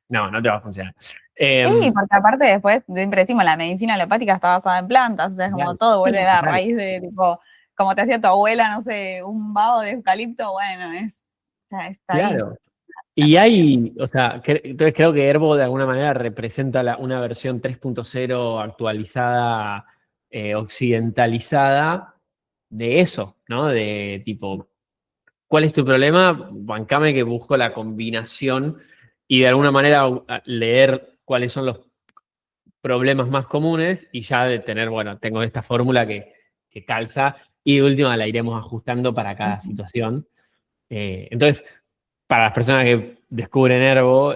no te va a funcionar. Sí, porque aparte después, siempre decimos, la medicina alopática está basada en plantas, o sea, es como todo vuelve a la raíz de, tipo, como te hacía tu abuela, no sé, un vaho de eucalipto, bueno, o sea, está claro. Ahí. Y hay, o sea, entonces creo que Herbo de alguna manera representa una versión 3.0 actualizada, occidentalizada de eso, ¿no? De tipo, ¿cuál es tu problema? Bancame que busco la combinación y de alguna manera leer cuáles son los problemas más comunes y ya de tener, bueno, tengo esta fórmula que calza y de última la iremos ajustando para cada situación. Entonces, para las personas que descubren Herbo,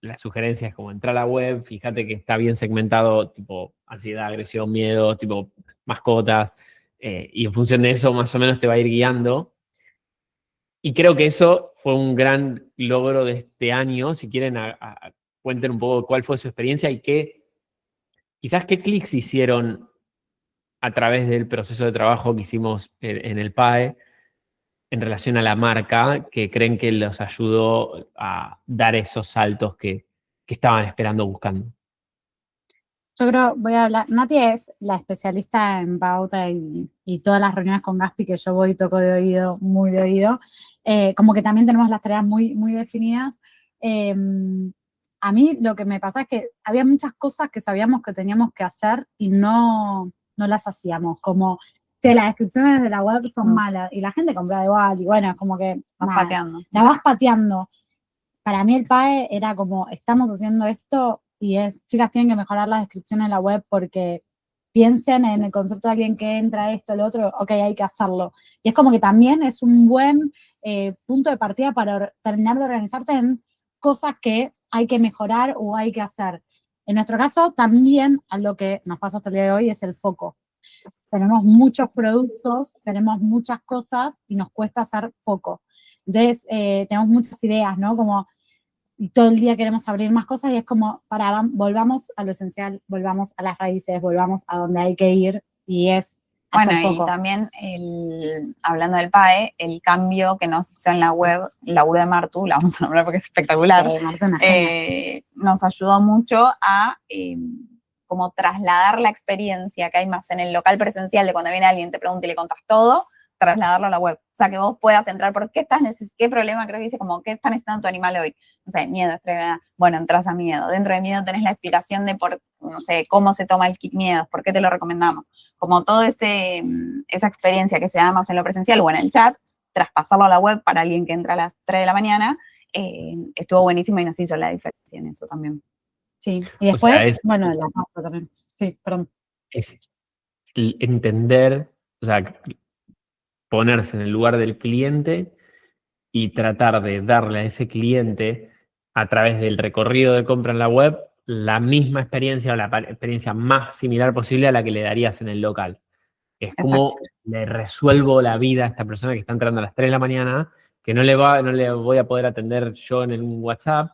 la sugerencia es como entrar a la web, fíjate que está bien segmentado, tipo ansiedad, agresión, miedo, tipo mascotas, y en función de eso más o menos te va a ir guiando. Y creo que eso fue un gran logro de este año. Si quieren, cuenten un poco cuál fue su experiencia y quizás qué clics hicieron a través del proceso de trabajo que hicimos en el PAE en relación a la marca, que creen que los ayudó a dar esos saltos que estaban esperando, buscando. Yo creo, voy a hablar, Nati es la especialista en pauta y todas las reuniones con Gaspi que yo voy y toco de oído, muy de oído, como que también tenemos las tareas muy, muy definidas. A mí lo que me pasa es que había muchas cosas que sabíamos que teníamos que hacer y no las hacíamos, como si las descripciones de la web son malas y la gente compra igual y bueno, es como que la vas pateando. Para mí el PAE era como, estamos haciendo esto y chicas, tienen que mejorar las descripciones en la web porque piensen en el concepto de alguien que entra, esto, lo otro, ok, hay que hacerlo. Y es como que también es un buen punto de partida para terminar de organizarte en cosas que hay que mejorar o hay que hacer. En nuestro caso, también a lo que nos pasa hasta el día de hoy es el foco. Tenemos muchos productos, tenemos muchas cosas y nos cuesta hacer foco. Entonces, tenemos muchas ideas, ¿no? Como y todo el día queremos abrir más cosas y es como, volvamos a lo esencial, volvamos a las raíces, volvamos a donde hay que ir y es hacer foco. Y también, hablando del PAE, el cambio que nos hizo en la web, laburo de Martu, la vamos a nombrar porque es espectacular, nos ayudó mucho a como trasladar la experiencia que hay más en el local presencial de cuando viene alguien, te pregunta y le contás todo, trasladarlo a la web. O sea, que vos puedas entrar por qué problema, creo que dice como, ¿qué está necesitando tu animal hoy? No sé, miedo, estrés, bueno, entras a miedo. Dentro de miedo tenés la explicación de no sé, cómo se toma el kit miedo, por qué te lo recomendamos. Como toda esa experiencia que se da más en lo presencial o en el chat, traspasarlo a la web para alguien que entra a las 3 de la mañana, estuvo buenísimo y nos hizo la diferencia en eso también. Sí, y después, bueno, la pauta también. Sí, perdón. Es entender, o sea, ponerse en el lugar del cliente y tratar de darle a ese cliente, a través del recorrido de compra en la web, la misma experiencia o la experiencia más similar posible a la que le darías en el local. Es como le resuelvo la vida a esta persona que está entrando a las 3 de la mañana, que no le voy a poder atender yo en un WhatsApp,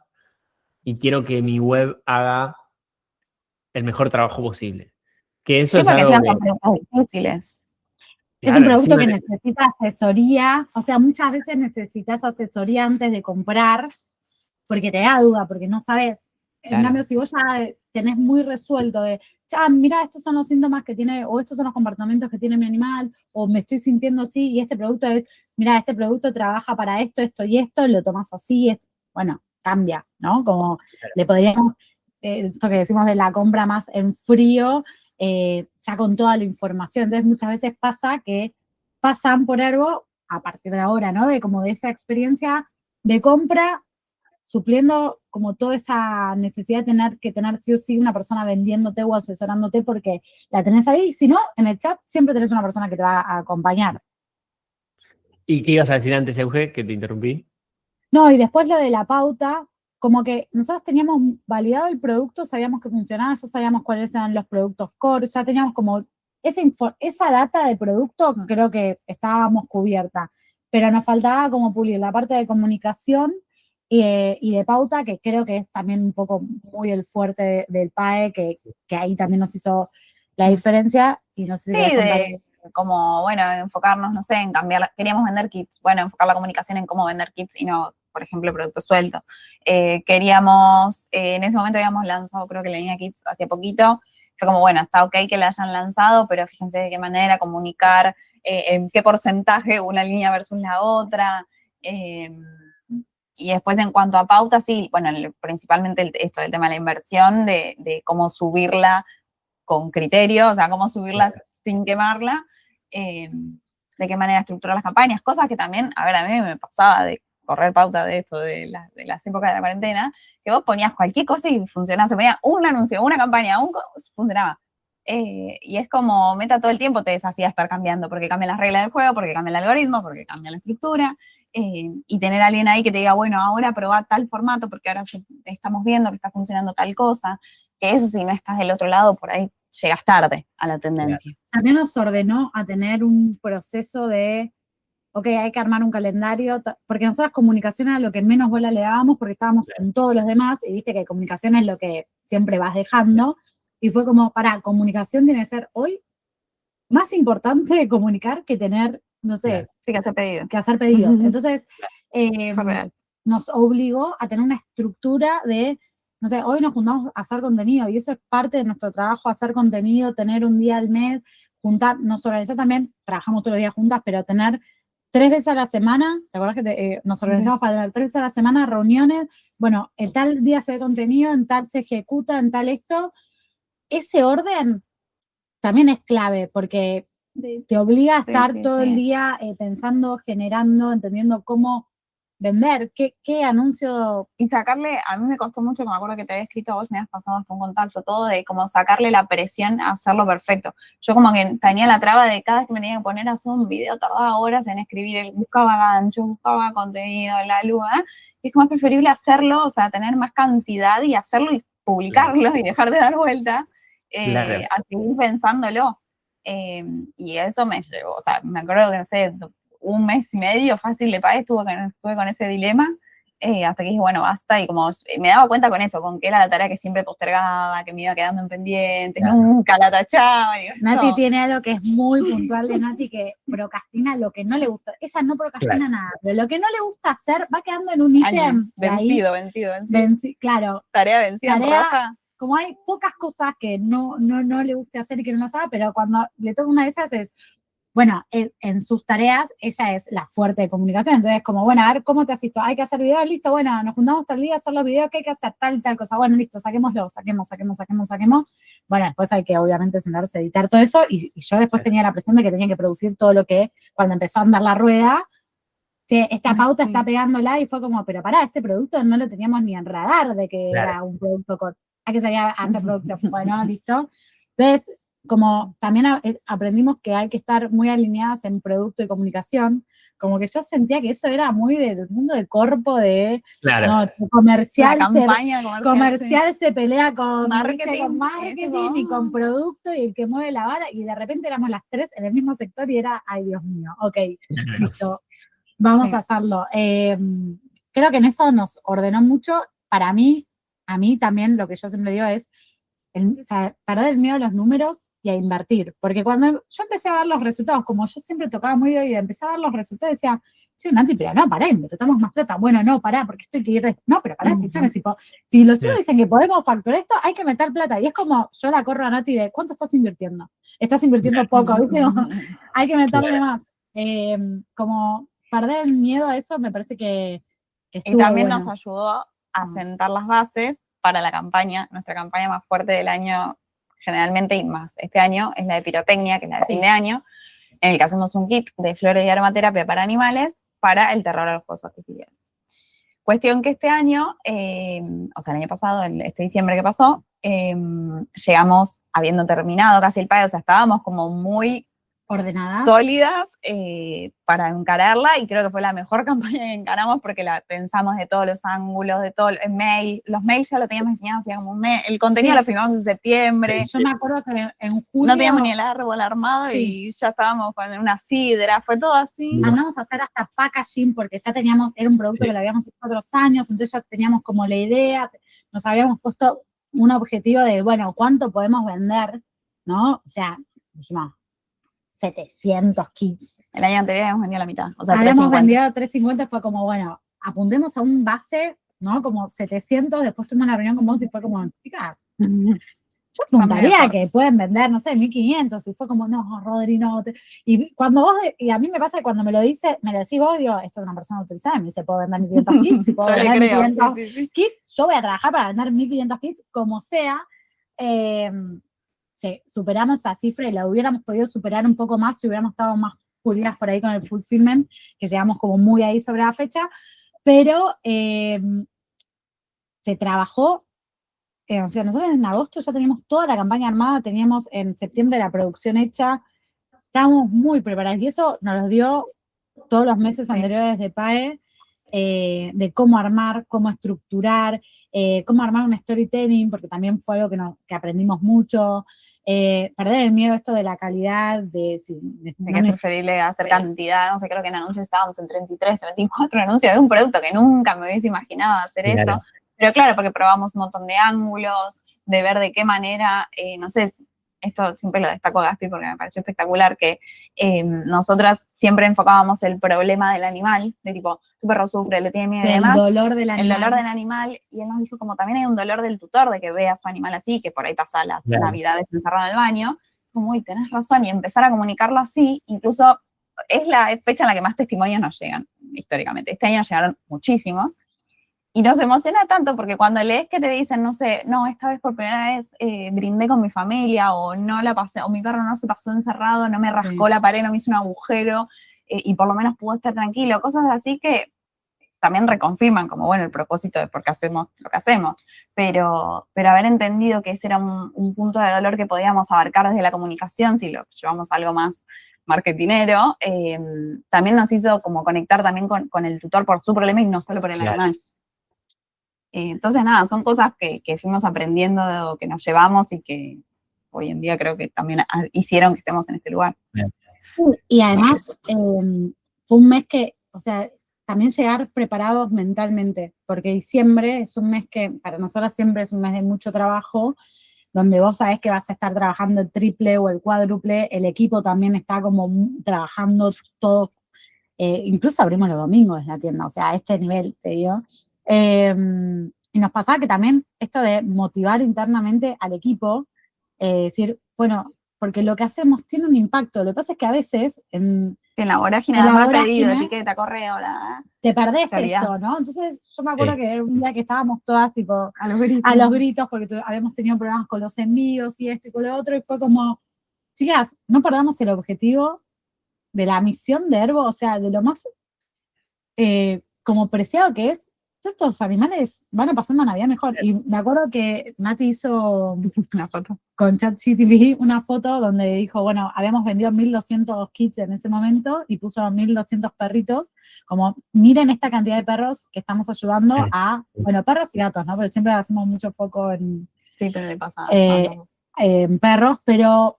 y quiero que mi web haga el mejor trabajo posible. Que eso Sí, es porque algo sean que... preguntas difíciles. Es un producto que necesita asesoría, o sea, muchas veces necesitas asesoría antes de comprar, porque te da duda, porque no sabes. En cambio, si vos ya tenés muy resuelto de, mira, estos son los síntomas que tiene, o estos son los comportamientos que tiene mi animal, o me estoy sintiendo así, y este producto es, mira, este producto trabaja para esto, esto y esto, lo tomas así, bueno, cambia, ¿no? Como le podríamos, esto que decimos de la compra más en frío, ya con toda la información. Entonces muchas veces pasa que pasan por algo, a partir de ahora, ¿no? De como de esa experiencia de compra, supliendo como toda esa necesidad de tener sí o sí una persona vendiéndote o asesorándote porque la tenés ahí, y si no, en el chat siempre tenés una persona que te va a acompañar. ¿Y qué ibas a decir antes, Euge, que te interrumpí? No, y después lo de la pauta, como que nosotros teníamos validado el producto, sabíamos que funcionaba, ya sabíamos cuáles eran los productos core, ya teníamos como esa data de producto, creo que estábamos cubierta, pero nos faltaba como pulir la parte de comunicación y de pauta, que creo que es también un poco muy el fuerte del PAE, que ahí también nos hizo la diferencia, y no sé si sí, como, bueno, enfocarnos, no sé, en cambiar, queríamos vender kits, bueno, enfocar la comunicación en cómo vender kits y no, por ejemplo, productos sueltos. Queríamos, en ese momento habíamos lanzado, creo que la línea kits hace poquito, fue como, bueno, está ok que la hayan lanzado, pero fíjense de qué manera comunicar, en qué porcentaje una línea versus la otra, y después en cuanto a pauta, sí, bueno, principalmente esto del tema de la inversión, de cómo subirla con criterio, o sea, cómo subirla sin quemarla, de qué manera estructurar las campañas, cosas que también, a ver, a mí me pasaba de correr pauta de esto, de las épocas de la cuarentena, que vos ponías cualquier cosa y funcionaba, se ponía un anuncio, una campaña, funcionaba. Y es como, meta todo el tiempo te desafía a estar cambiando, porque cambian las reglas del juego, porque cambia el algoritmo, porque cambia la estructura, y tener a alguien ahí que te diga, bueno, ahora probá tal formato, porque ahora estamos viendo que está funcionando tal cosa, que eso si no estás del otro lado, por ahí llegas tarde a la tendencia. También nos ordenó a tener un proceso de, ok, hay que armar un calendario, porque nosotros comunicación era lo que menos bola le dábamos porque estábamos con todos los demás, y viste que comunicación es lo que siempre vas dejando, y fue como, comunicación tiene que ser hoy más importante comunicar que tener, no sé, sí, que hacer pedidos. Que hacer pedidos. Entonces, nos obligó a tener una estructura de, no sé, hoy nos juntamos a hacer contenido, y eso es parte de nuestro trabajo, hacer contenido, tener un día al mes, nos organizó también, trabajamos todos los días juntas, pero tener 3 veces a la semana, ¿te acuerdas que nos organizamos para tener 3 veces a la semana reuniones? Bueno, en tal día se ve contenido, en tal se ejecuta, en tal esto. Ese orden también es clave, porque te obliga a estar todo el día pensando, generando, entendiendo cómo vender, qué anuncio. Y sacarle, a mí me costó mucho, me acuerdo que te había escrito a vos, me habías pasado hasta un contacto, todo de como sacarle la presión a hacerlo perfecto. Yo como que tenía la traba de cada vez que me tenía que poner a hacer un video, tardaba horas en escribir, buscaba ganchos, buscaba contenido, la luz, y es como es preferible hacerlo, o sea, tener más cantidad y hacerlo y publicarlo y dejar de dar vueltas, a seguir pensándolo. Y eso me llevó, o sea, me acuerdo que, no sé, 1 mes y medio fácil de país estuve con ese dilema, hasta que dije, bueno, basta, y como me daba cuenta con eso, con que era la tarea que siempre postergaba, que me iba quedando en pendientes, nunca la tachaba. Digo, Nati tiene algo que es muy puntual de Nati, que procrastina lo que no le gusta. Ella no procrastina nada, pero lo que no le gusta hacer va quedando en un ítem. Vencido. Claro. Tarea vencida, roja. Como hay pocas cosas que no le guste hacer y que no las haga, pero cuando le toca una de esas es, bueno, en sus tareas, ella es la fuerte de comunicación, entonces como, bueno, a ver, ¿cómo te asisto? Hay que hacer videos, listo, bueno, nos juntamos todo el día a hacer los videos, ¿qué hay que hacer? Tal y tal cosa, bueno, listo, saquémoslo, saquemos. Bueno, después hay que obviamente sentarse a editar todo eso, y yo después tenía la presión de que tenía que producir todo lo que, cuando empezó a andar la rueda, che, esta pauta está pegándola, y fue como, pero pará, este producto no lo teníamos ni en radar de que era un producto con, hay que salir a hacer producción, bueno, listo. Entonces, como también aprendimos que hay que estar muy alineadas en producto y comunicación, como que yo sentía que eso era muy del mundo del corpo, de comercial, comercial se pelea con marketing y con producto, y el que mueve la vara, y de repente éramos las tres en el mismo sector y era, ay Dios mío, ok, listo, vamos a hacerlo. Creo que en eso nos ordenó mucho. Para mí, a mí también lo que yo siempre digo es, o sea, perder el miedo a los números y a invertir, porque cuando yo empecé a ver los resultados, como yo siempre tocaba muy bien y empecé a ver los resultados, decía, sí, Nati, pero no, pará, invertamos más plata, bueno, no, pará, porque esto hay que ir, no, pero pará, escúchame, si los chicos dicen que podemos facturar esto, hay que meter plata, y es como, yo la corro a Nati de, ¿cuánto estás invirtiendo? Estás invirtiendo poco, ¿viste? Hay que meterle más, como perder el miedo a eso, me parece que y también nos ayudó a sentar las bases para la campaña. Nuestra campaña más fuerte del año, generalmente, y más este año, es la de pirotecnia, que es la de fin de año, en el que hacemos un kit de flores y aromaterapia para animales para el terror a los fuegos artificiales. Cuestión que este año, o sea, el año pasado, este diciembre que pasó, llegamos habiendo terminado casi el PAE, o sea, estábamos como muy ordenadas, sólidas para encararla, y creo que fue la mejor campaña que encaramos porque la pensamos de todos los ángulos, de todo el mail, los mails ya lo teníamos diseñado, hacía como un mail, el contenido lo filmamos en septiembre. Yo me acuerdo que en julio no teníamos ni el árbol armado y ya estábamos con una sidra, fue todo así. Mandamos a hacer hasta packaging porque ya teníamos, era un producto que lo habíamos hecho otros años, entonces ya teníamos como la idea, nos habíamos puesto un objetivo de, bueno, ¿cuánto podemos vender? ¿No? O sea, dijimos, 700 kits. El año anterior habíamos vendido la mitad, o sea, habíamos 350. Vendido 350, fue como, bueno, apuntemos a un base, ¿no? Como 700, después tuvimos una reunión con vos y fue como, chicas, yo apuntaría que pueden vender, no sé, 1500, y fue como, no, Rodri, no. Y cuando vos, y a mí me pasa que cuando me lo decís vos, digo, esto es una persona autorizada, me dice, puedo vender 1500 kits, si puedo vender 1500 kits, yo voy a trabajar para vender 1500 kits, como sea. Sí, superamos esa cifra y la hubiéramos podido superar un poco más si hubiéramos estado más pulidas por ahí con el fulfillment, que llegamos como muy ahí sobre la fecha, pero se trabajó, o sea, nosotros en agosto ya teníamos toda la campaña armada, teníamos en septiembre la producción hecha, estábamos muy preparados, y eso nos lo dio todos los meses anteriores de PAE, de cómo armar, cómo estructurar, cómo armar un storytelling, porque también fue algo que aprendimos mucho, perder el miedo a esto de la calidad, de que es preferible hacer cantidad, no sé, creo que en anuncios estábamos en 33, 34 anuncios de un producto que nunca me hubiese imaginado hacer eso, pero claro, porque probamos un montón de ángulos, de ver de qué manera, no sé, esto siempre lo destaco a Gaspi porque me pareció espectacular, que nosotras siempre enfocábamos el problema del animal, de tipo, tu perro sufre, le tiene miedo y demás. El dolor del animal, y él nos dijo como también hay un dolor del tutor, de que ve a su animal así, que por ahí pasa las navidades encerrado en el baño, como, uy, tenés razón, y empezar a comunicarlo así, incluso es la fecha en la que más testimonios nos llegan, históricamente. Este año llegaron muchísimos, y nos emociona tanto porque cuando lees que te dicen, no sé, no, esta vez por primera vez brindé con mi familia, o no la pasé, o mi perro no se pasó encerrado, no me rascó la pared, no me hizo un agujero, y por lo menos pudo estar tranquilo, cosas así que también reconfirman como, bueno, el propósito de por qué hacemos lo que hacemos, pero haber entendido que ese era un punto de dolor que podíamos abarcar desde la comunicación, si lo llevamos a algo más marketinero, también nos hizo como conectar también con el tutor por su problema y no solo por el animal. Entonces, nada, son cosas que fuimos aprendiendo, que nos llevamos y que hoy en día creo que también hicieron que estemos en este lugar. Y además, fue un mes que, o sea, también llegar preparados mentalmente, porque diciembre es un mes que para nosotras siempre es un mes de mucho trabajo, donde vos sabés que vas a estar trabajando el triple o el cuádruple, el equipo también está como trabajando todo, incluso abrimos los domingos en la tienda, o sea, a este nivel, te digo. Y nos pasaba que también esto de motivar internamente al equipo, decir, bueno, porque lo que hacemos tiene un impacto. Lo que pasa es que a veces en la vorágine en de la más vorágine, pedido, etiqueta, correo, te perdés te olvidás. eso, ¿no? Entonces yo me acuerdo Sí. que era un día que estábamos todas tipo a los gritos. a los gritos porque habíamos tenido problemas con los envíos y esto y con lo otro, y fue como, chicas, no perdamos el objetivo de la misión de Erbo, o sea, de lo más como preciado que es, estos animales van a pasar una Navidad mejor. Y me acuerdo que Nati hizo Una foto. con ChatGPT una foto donde dijo, bueno, habíamos vendido 1.200 kits en ese momento y puso 1.200 perritos, como miren esta cantidad de perros que estamos ayudando a, bueno, perros y gatos, ¿no? Porque siempre hacemos mucho foco en, Sí, pero le pasa. en perros, pero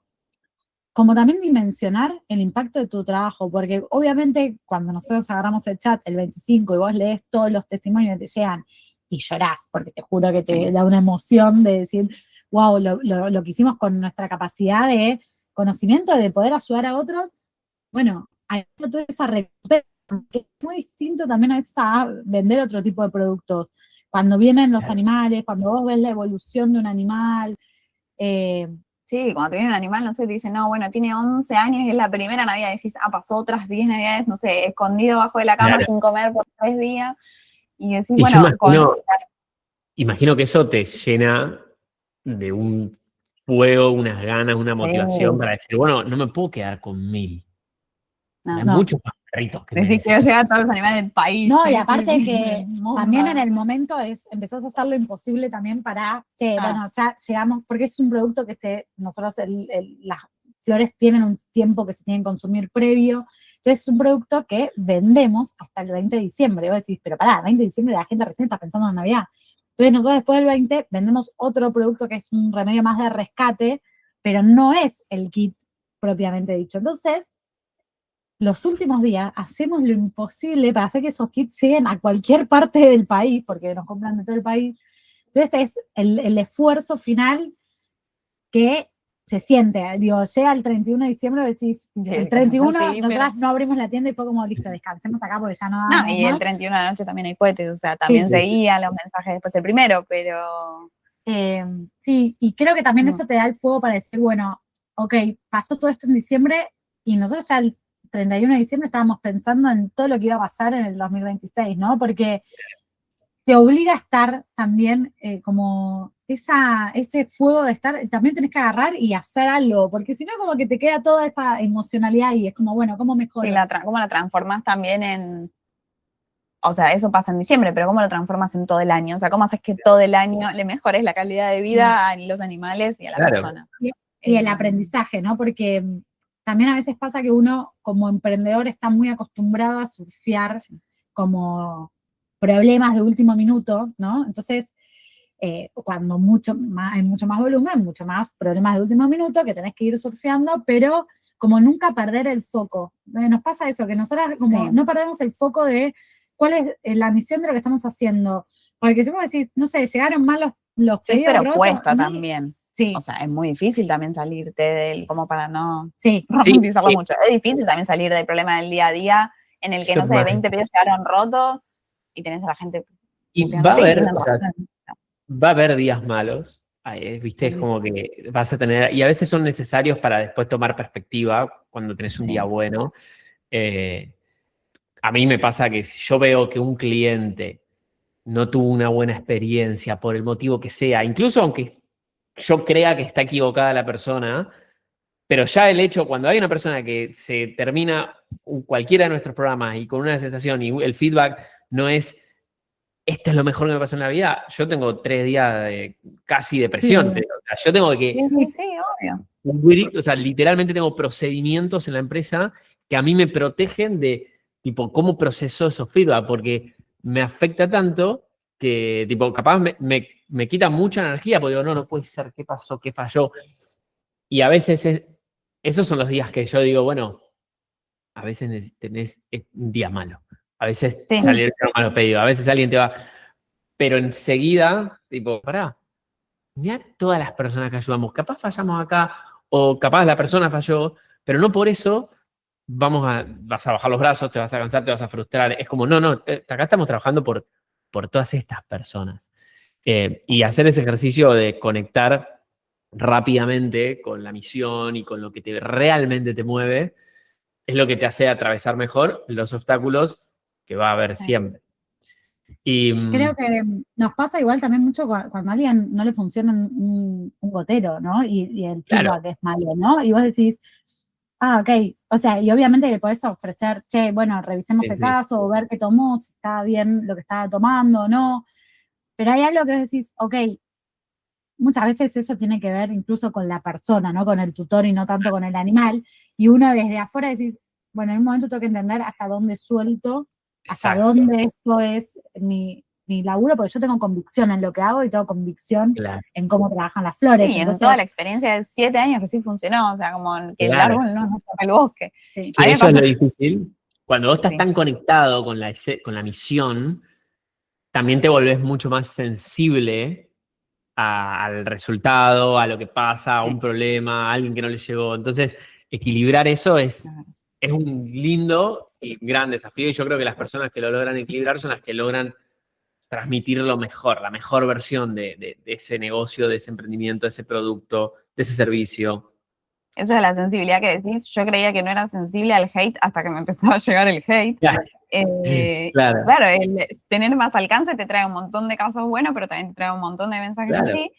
como también dimensionar el impacto de tu trabajo, porque obviamente cuando nosotros agarramos el chat el 25 y vos lees todos los testimonios que te llegan y llorás, porque te juro que te da una emoción de decir, wow, lo que hicimos con nuestra capacidad de conocimiento, de poder ayudar a otros, bueno, hay toda esa recompensa, que es muy distinto también a veces a vender otro tipo de productos. Cuando vienen los animales, cuando vos ves la evolución de un animal, sí, cuando te viene un animal, no sé, te dicen, no, bueno, tiene 11 años y es la primera Navidad, decís, pasó otras 10 Navidades, no sé, escondido bajo de la cama sin comer por 3 días, y decís, Y bueno, yo imagino que eso te llena de un fuego, unas ganas, una motivación para decir, bueno, no me puedo quedar con 1000. Hay muchos más perritos que me decís, quiero llegar a todos los animales del país. No, y aparte que también en el momento empezás a hacer lo imposible también para, bueno, ya llegamos, porque es un producto que nosotros las flores tienen un tiempo que se tienen que consumir previo, entonces es un producto que vendemos hasta el 20 de diciembre, y vos decís, pero pará, 20 de diciembre la gente recién está pensando en Navidad. Entonces nosotros después del 20 vendemos otro producto que es un remedio más de rescate, pero no es el kit propiamente dicho. Entonces, los últimos días hacemos lo imposible para hacer que esos kits lleguen a cualquier parte del país, porque nos compran de todo el país. Entonces es el esfuerzo final que se siente. Digo, llega el 31 de diciembre y decís, el 31, sí, nosotras no abrimos la tienda y fue como, listo, descansemos acá porque ya no damos y más. el 31 de la noche también hay cohetes, o sea, también seguían los mensajes después el primero, pero... sí, y creo que también eso te da el fuego para decir, bueno, ok, pasó todo esto en diciembre y nosotros ya el 31 de diciembre estábamos pensando en todo lo que iba a pasar en el 2026, ¿no? Porque te obliga a estar también como ese fuego de estar, también tenés que agarrar y hacer algo, porque si no como que te queda toda esa emocionalidad y es como, bueno, ¿cómo mejor? Sí, ¿cómo la transformás también en...? O sea, eso pasa en diciembre, pero ¿cómo lo transformas en todo el año? O sea, ¿cómo haces que todo el año le mejores la calidad de vida a los animales y a la persona? Y el aprendizaje, ¿no? Porque también a veces pasa que uno como emprendedor está muy acostumbrado a surfear como problemas de último minuto, ¿no? Entonces, cuando hay mucho más volumen, mucho más problemas de último minuto que tenés que ir surfeando, pero como nunca perder el foco. Nos pasa eso, que nosotras como no perdemos el foco de cuál es la misión de lo que estamos haciendo. Porque si vos decís, no sé, llegaron mal los pedidos. Sí, pero rotos, cuesta también. Sí. O sea, es muy difícil también salirte del, como para no profundizarlo mucho. Es difícil también salir del problema del día a día en el que, no sé, 20 pedidos llegaron rotos y tenés a la gente... Y va a haber días malos, ¿viste? Es como que vas a tener... Y a veces son necesarios para después tomar perspectiva cuando tenés un día bueno. A mí me pasa que si yo veo que un cliente no tuvo una buena experiencia por el motivo que sea, incluso aunque yo crea que está equivocada la persona, pero ya el hecho, cuando hay una persona que se termina cualquiera de nuestros programas y con una sensación y el feedback no es, esto es lo mejor que me pasó en la vida, yo tengo 3 días de casi depresión. Sí. O sea, yo tengo que... Sí, obvio. O sea, literalmente tengo procedimientos en la empresa que a mí me protegen de, tipo, cómo proceso esos feedback, porque me afecta tanto que, tipo, capaz me quita mucha energía, porque digo, no puede ser, ¿qué pasó? ¿Qué falló? Y a veces esos son los días que yo digo, bueno, a veces tenés un día malo, a veces salir con malos pedidos, a veces alguien te va... Pero enseguida, tipo, pará, mirá todas las personas que ayudamos, capaz fallamos acá, o capaz la persona falló, pero no por eso vas a bajar los brazos, te vas a cansar, te vas a frustrar. Es como, acá estamos trabajando por todas estas personas. Y hacer ese ejercicio de conectar rápidamente con la misión y con lo que realmente te mueve, es lo que te hace atravesar mejor los obstáculos que va a haber siempre. Y, creo que nos pasa igual también mucho cuando a alguien no le funciona un gotero, ¿no? Y el feedback es malo, ¿no? Y vos decís, ok, o sea, y obviamente le podés ofrecer, che, bueno, revisemos el caso, o ver qué tomó, si está bien lo que estaba tomando o no, pero hay algo que vos decís, ok, muchas veces eso tiene que ver incluso con la persona, ¿no? Con el tutor y no tanto con el animal, y uno desde afuera decís, bueno, en un momento tengo que entender hasta dónde suelto, hasta dónde esto es mi laburo, porque yo tengo convicción en lo que hago y tengo convicción en cómo trabajan las flores. Sí, entonces, en toda la experiencia de 7 años que sí funcionó, o sea, como que el árbol no nos tapa el bosque. Sí. Que eso es lo difícil. Cuando vos estás tan conectado con la misión, también te volvés mucho más sensible al resultado, a lo que pasa, a un problema, a alguien que no le llegó. Entonces, equilibrar eso es un lindo y gran desafío, y yo creo que las personas que lo logran equilibrar son las que logran transmitir lo mejor, la mejor versión de ese negocio, de ese emprendimiento, de ese producto, de ese servicio. Eso es la sensibilidad que decís. Yo creía que no era sensible al hate hasta que me empezaba a llegar el hate. Claro, el tener más alcance te trae un montón de casos buenos, pero también te trae un montón de mensajes así.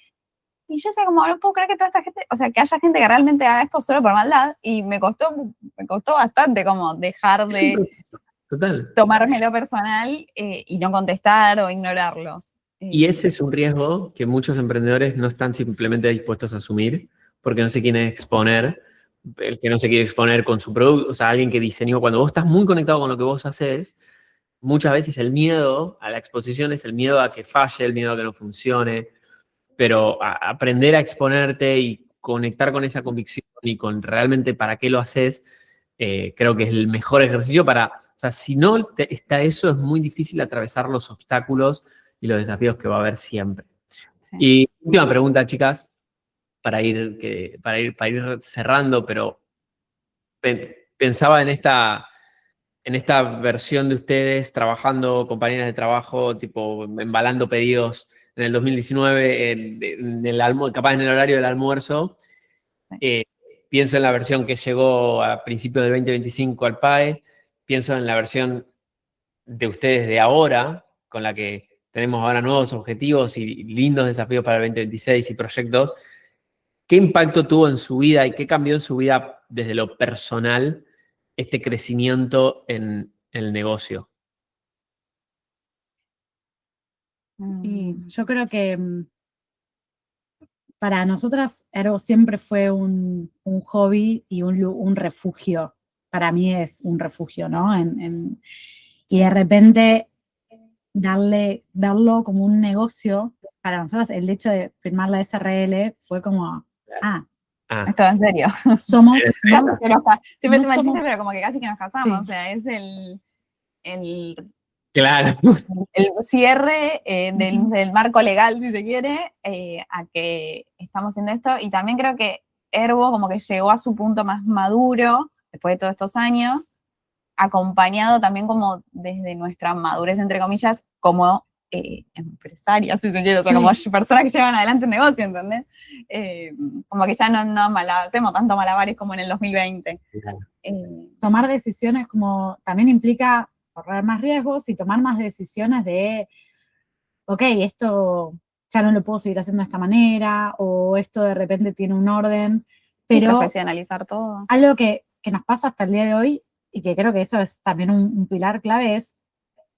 Y yo sé, como no puedo creer que toda esta gente, o sea, que haya gente que realmente haga esto solo por maldad, y me costó bastante como dejar de tomármelo personal y no contestar o ignorarlos. Y ese es un riesgo que muchos emprendedores no están simplemente dispuestos a asumir, porque no se quieren exponer. El que no se quiere exponer con su producto, o sea, alguien que diseñó, cuando vos estás muy conectado con lo que vos haces, muchas veces el miedo a la exposición es el miedo a que falle, el miedo a que no funcione, pero aprender a exponerte y conectar con esa convicción y con realmente para qué lo haces, creo que es el mejor ejercicio para, o sea, si no está eso, es muy difícil atravesar los obstáculos y los desafíos que va a haber siempre. Sí. Y última pregunta, chicas, para ir cerrando, pero pensaba en esta versión de ustedes trabajando, compañeras de trabajo, tipo embalando pedidos en el 2019, capaz en el horario del almuerzo. Pienso en la versión que llegó a principios del 2025 al PAE, pienso en la versión de ustedes de ahora, con la que tenemos ahora nuevos objetivos y lindos desafíos para el 2026 y proyectos. ¿Qué impacto tuvo en su vida y qué cambió en su vida desde lo personal este crecimiento en el negocio? Y yo creo que para nosotras Ergo siempre fue un hobby y un refugio. Para mí es un refugio, ¿no? Y de repente verlo como un negocio, para nosotros el hecho de firmar la SRL fue como, esto en serio. Somos, siempre se me chiste, pero como que casi que nos casamos, sí. O sea, es claro. El cierre del marco legal, si se quiere, a que estamos haciendo esto. Y también creo que Ergo como que llegó a su punto más maduro, después de todos estos años, acompañado también como desde nuestra madurez, entre comillas, como empresarias, si se quiere, o sea, como personas que llevan adelante un negocio, ¿entendés? Como que ya no hacemos tanto malabares como en el 2020. Claro. Tomar decisiones como también implica correr más riesgos y tomar más decisiones de, ok, esto ya no lo puedo seguir haciendo de esta manera, o esto de repente tiene un orden, pero profesionalizar todo. Algo que nos pasa hasta el día de hoy, y que creo que eso es también un pilar clave, es,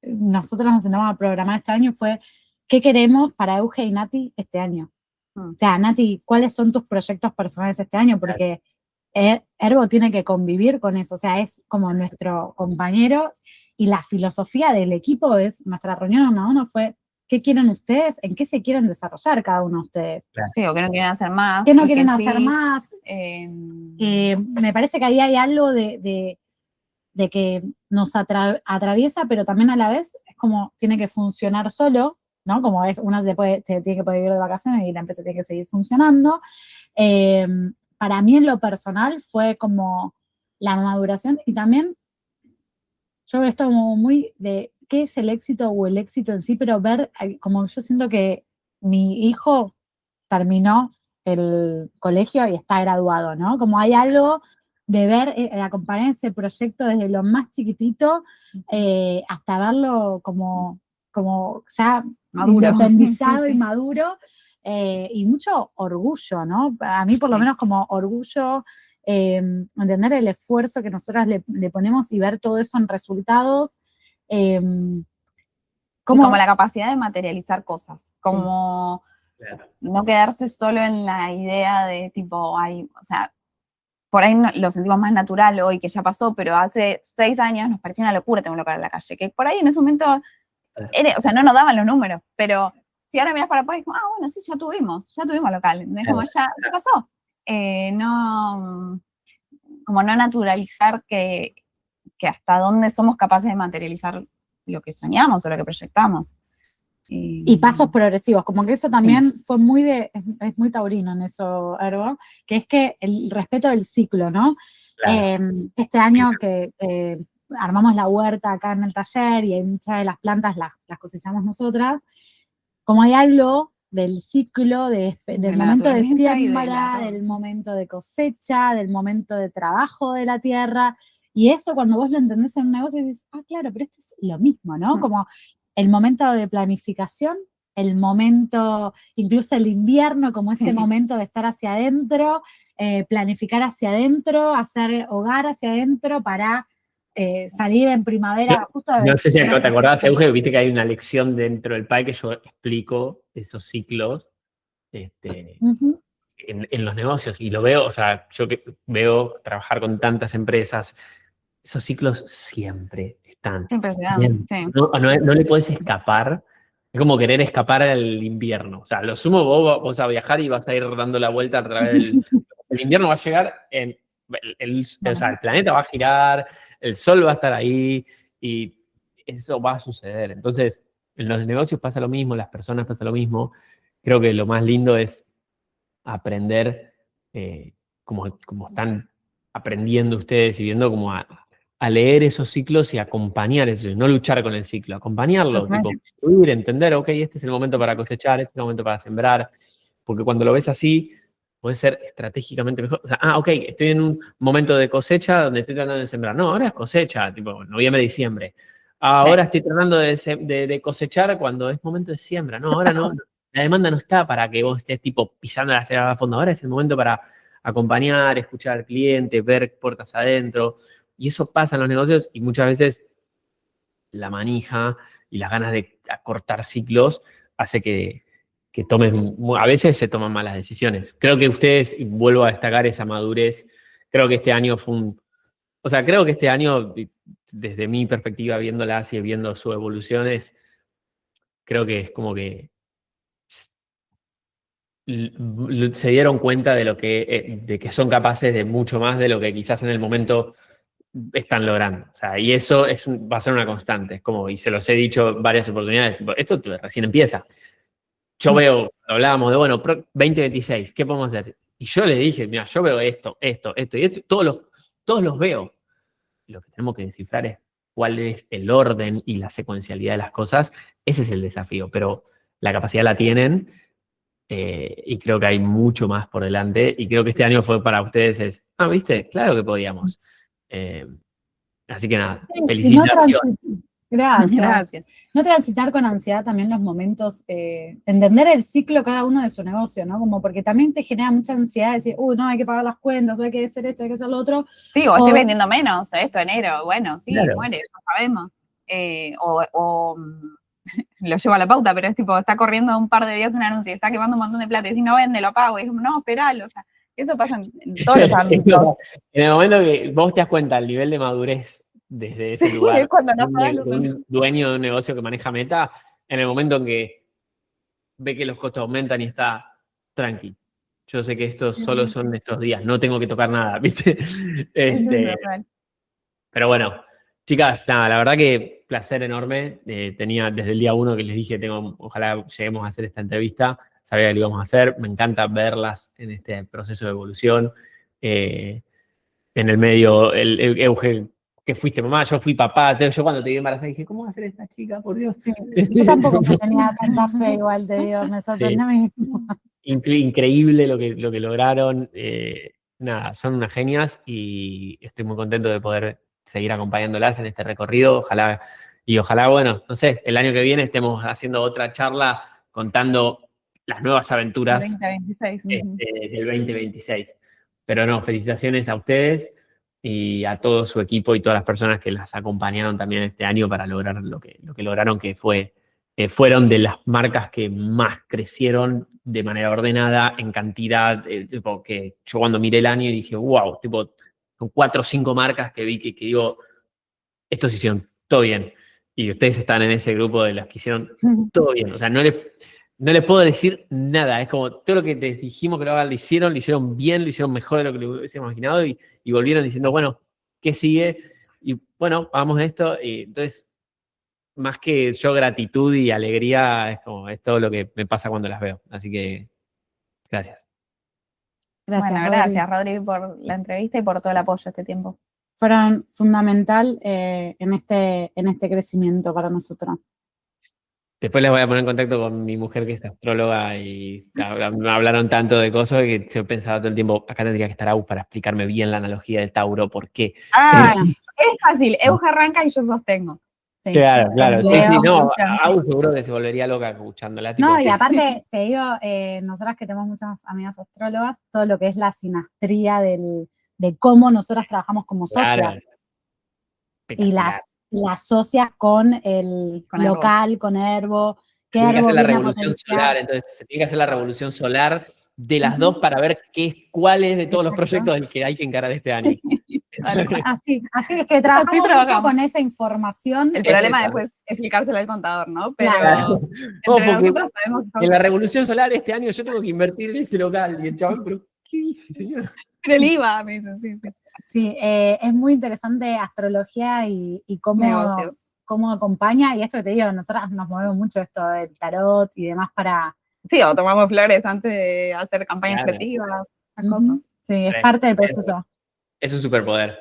nosotros nos sentamos a programar este año, fue, ¿qué queremos para Euge y Nati este año? O sea, Nati, ¿cuáles son tus proyectos personales este año? Porque Ergo tiene que convivir con eso, o sea, es como nuestro compañero, y la filosofía del equipo es, nuestra reunión uno a uno fue, ¿qué quieren ustedes? ¿En qué se quieren desarrollar cada uno de ustedes? Sí, o qué no quieren hacer más. ¿Qué no quieren hacer más? Me parece que ahí hay algo de que nos atraviesa, pero también a la vez es como tiene que funcionar solo, ¿no? Como es, una se tiene que poder ir de vacaciones y la empresa tiene que seguir funcionando. Para mí en lo personal fue como la maduración, y también yo he estado como muy de qué es el éxito o el éxito en sí, pero ver, como yo siento que mi hijo terminó el colegio y está graduado, ¿no? Como hay algo de ver, acompañar ese proyecto desde lo más chiquitito hasta verlo como ya Maduro. independizado y Sí. maduro, y mucho orgullo, ¿no? A mí por lo menos como orgullo, entender el esfuerzo que nosotras le ponemos y ver todo eso en resultados. Como la capacidad de materializar cosas, como Claro. no quedarse solo en la idea de tipo, ay, o sea, por ahí lo sentimos más natural hoy que ya pasó, pero hace 6 años nos parecía una locura tener un local en la calle, que por ahí en ese momento, o sea, no nos daban los números, pero si ahora miras para atrás, es como, bueno, sí, ya tuvimos local, ¿entendés? Como ya pasó. No, como no naturalizar que hasta dónde somos capaces de materializar lo que soñamos o lo que proyectamos. Y pasos progresivos, como que eso también fue es muy taurino en eso, Ergo, que es que el respeto del ciclo, ¿no? Claro. Este año que armamos la huerta acá en el taller y hay muchas de las plantas las cosechamos nosotras, como hay algo del ciclo, del momento de siembra, del momento de cosecha, del momento de trabajo de la tierra, y eso cuando vos lo entendés en un negocio dices, claro, pero esto es lo mismo, ¿no? Como el momento de planificación, el momento, incluso el invierno, como ese momento de estar hacia adentro, planificar hacia adentro, hacer hogar hacia adentro para salir en primavera. No sé si te acordás, Euge, viste que hay una lección dentro del PAE que yo explico esos ciclos en los negocios, y lo veo, o sea, yo que veo trabajar con tantas empresas, esos ciclos siempre están. Siempre se dan. Sí. No le podés escapar. Es como querer escapar al invierno. O sea, lo sumo vos vas a viajar y vas a ir dando la vuelta a través del... El invierno va a llegar, o sea, el planeta va a girar, el sol va a estar ahí y eso va a suceder. Entonces, en los negocios pasa lo mismo, las personas pasa lo mismo. Creo que lo más lindo es aprender, como están aprendiendo ustedes y viendo como a leer esos ciclos y acompañar eso, y no luchar con el ciclo, acompañarlo, tipo, fluir, entender, ok, este es el momento para cosechar, este es el momento para sembrar, porque cuando lo ves así, puede ser estratégicamente mejor. O sea, ok, estoy en un momento de cosecha donde estoy tratando de sembrar. No, ahora es cosecha, tipo noviembre, diciembre. Ahora estoy tratando de cosechar cuando es momento de siembra. No, ahora no. La demanda no está para que vos estés tipo pisando la cebada a fondo. Ahora es el momento para acompañar, escuchar al cliente, ver puertas adentro. Y eso pasa en los negocios y muchas veces la manija y las ganas de acortar ciclos hace que tomen, a veces se toman malas decisiones. Creo que ustedes, y vuelvo a destacar esa madurez, creo que este año fue creo que este año, desde mi perspectiva, viéndolas y viendo su evolución, creo que es como que se dieron cuenta de que son capaces de mucho más de lo que quizás en el momento están logrando. O sea, y eso va a ser una constante. Es como, y se los he dicho en varias oportunidades, tipo, esto recién empieza. Yo veo, hablábamos de, 2026, ¿qué podemos hacer? Y yo le dije, mira, yo veo esto, y esto, todos los veo. Lo que tenemos que descifrar es cuál es el orden y la secuencialidad de las cosas. Ese es el desafío, pero la capacidad la tienen. Y creo que hay mucho más por delante, y creo que este año fue para ustedes ¿viste? Claro que podíamos. Así que nada, felicitaciones. Gracias. No transitar con ansiedad también los momentos, entender el ciclo cada uno de su negocio, ¿no? Como porque también te genera mucha ansiedad decir, no, hay que pagar las cuentas, o hay que hacer esto, hay que hacer lo otro. Sí, o estoy vendiendo menos, esto, enero, bueno, sí, claro. Muere, no sabemos. Lo llevo a la pauta, pero es tipo, está corriendo un par de días un anuncio y está quemando un montón de plata y si no vende, lo pago. Y es como, no, esperalo, o sea, eso pasa en todos los ámbitos. En el momento que vos te das cuenta el nivel de madurez desde ese lugar, un dueño de un negocio que maneja meta, en el momento en que ve que los costos aumentan y está tranqui. Yo sé que estos solo son estos días, no tengo que tocar nada, ¿viste? Pero bueno, chicas, nada, la verdad que placer enorme. Tenía desde el día 1 que les dije, ojalá lleguemos a hacer esta entrevista. Sabía que lo íbamos a hacer. Me encanta verlas en este proceso de evolución. En el medio, el Euge, que fuiste mamá, yo fui papá. Yo cuando te vi embarazada dije, ¿cómo va a ser esta chica? Por Dios. Sí, yo tampoco tenía tanta fe, igual te digo, me sorprendió a mí. increíble lo que lograron. Nada, son unas genias y estoy muy contento de poder seguir acompañándolas en este recorrido. Ojalá, bueno, no sé, el año que viene estemos haciendo otra charla contando las nuevas aventuras 2026. del 2026. Pero no, felicitaciones a ustedes y a todo su equipo y todas las personas que las acompañaron también este año para lograr lo que lograron, que fueron de las marcas que más crecieron de manera ordenada, en cantidad, tipo, que yo cuando miré el año dije, wow, tipo, son 4 o 5 marcas que vi que digo, estos hicieron todo bien. Y ustedes están en ese grupo de las que hicieron todo bien. O sea, no les puedo decir nada. Es como todo lo que les dijimos que lo hagan, lo hicieron bien, lo hicieron mejor de lo que lo hubiésemos imaginado y volvieron diciendo, bueno, ¿qué sigue? Y bueno, hagamos esto. Y entonces, más que yo gratitud y alegría, es todo lo que me pasa cuando las veo. Así que, gracias. Gracias, Bueno, Rodri. gracias, Rodri, por la entrevista y por todo el apoyo este tiempo. Fueron fundamental en este crecimiento para nosotros. Después les voy a poner en contacto con mi mujer, que es astróloga, y me hablaron tanto de cosas que yo pensaba todo el tiempo, acá tendría que estar Agus para explicarme bien la analogía del Tauro, por qué. Es fácil, Euge arranca y yo sostengo. Sí. Claro. Sí, no, Constante. Agus seguro que se volvería loca escuchándola. No, y aparte, te digo, nosotras que tenemos muchas amigas astrólogas, todo lo que es la sinastría de cómo nosotras trabajamos como socias. Y las socias con el local, con Herbo. Tiene que hacer la revolución solar, entonces se tiene que hacer la revolución solar de las dos para ver cuál es de todos los proyectos el que hay que encarar este año. Así es que trabajamos mucho con esa información. El problema después es explicárselo al contador, ¿no? Pero entre nosotros sabemos que en la revolución solar este año yo tengo que invertir en este local. Y el chaval, ¿pero qué dice, señor? Pero el IVA, me dicen, sí. Sí, es muy interesante astrología y cómo acompaña, y esto que te digo, nosotras nos movemos mucho esto del tarot y demás para... Sí, o tomamos flores antes de hacer campañas creativas, cosas. Sí, es parte del proceso. Es un superpoder.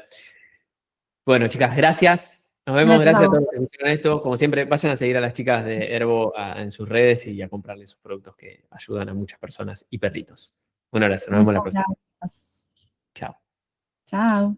Bueno, chicas, gracias. Nos vemos, gracias a todos los que escucharon esto. Como siempre, vayan a seguir a las chicas de Herbo en sus redes y a comprarles sus productos que ayudan a muchas personas y perritos. Un abrazo, nos vemos la próxima. Gracias. Chao. Chao.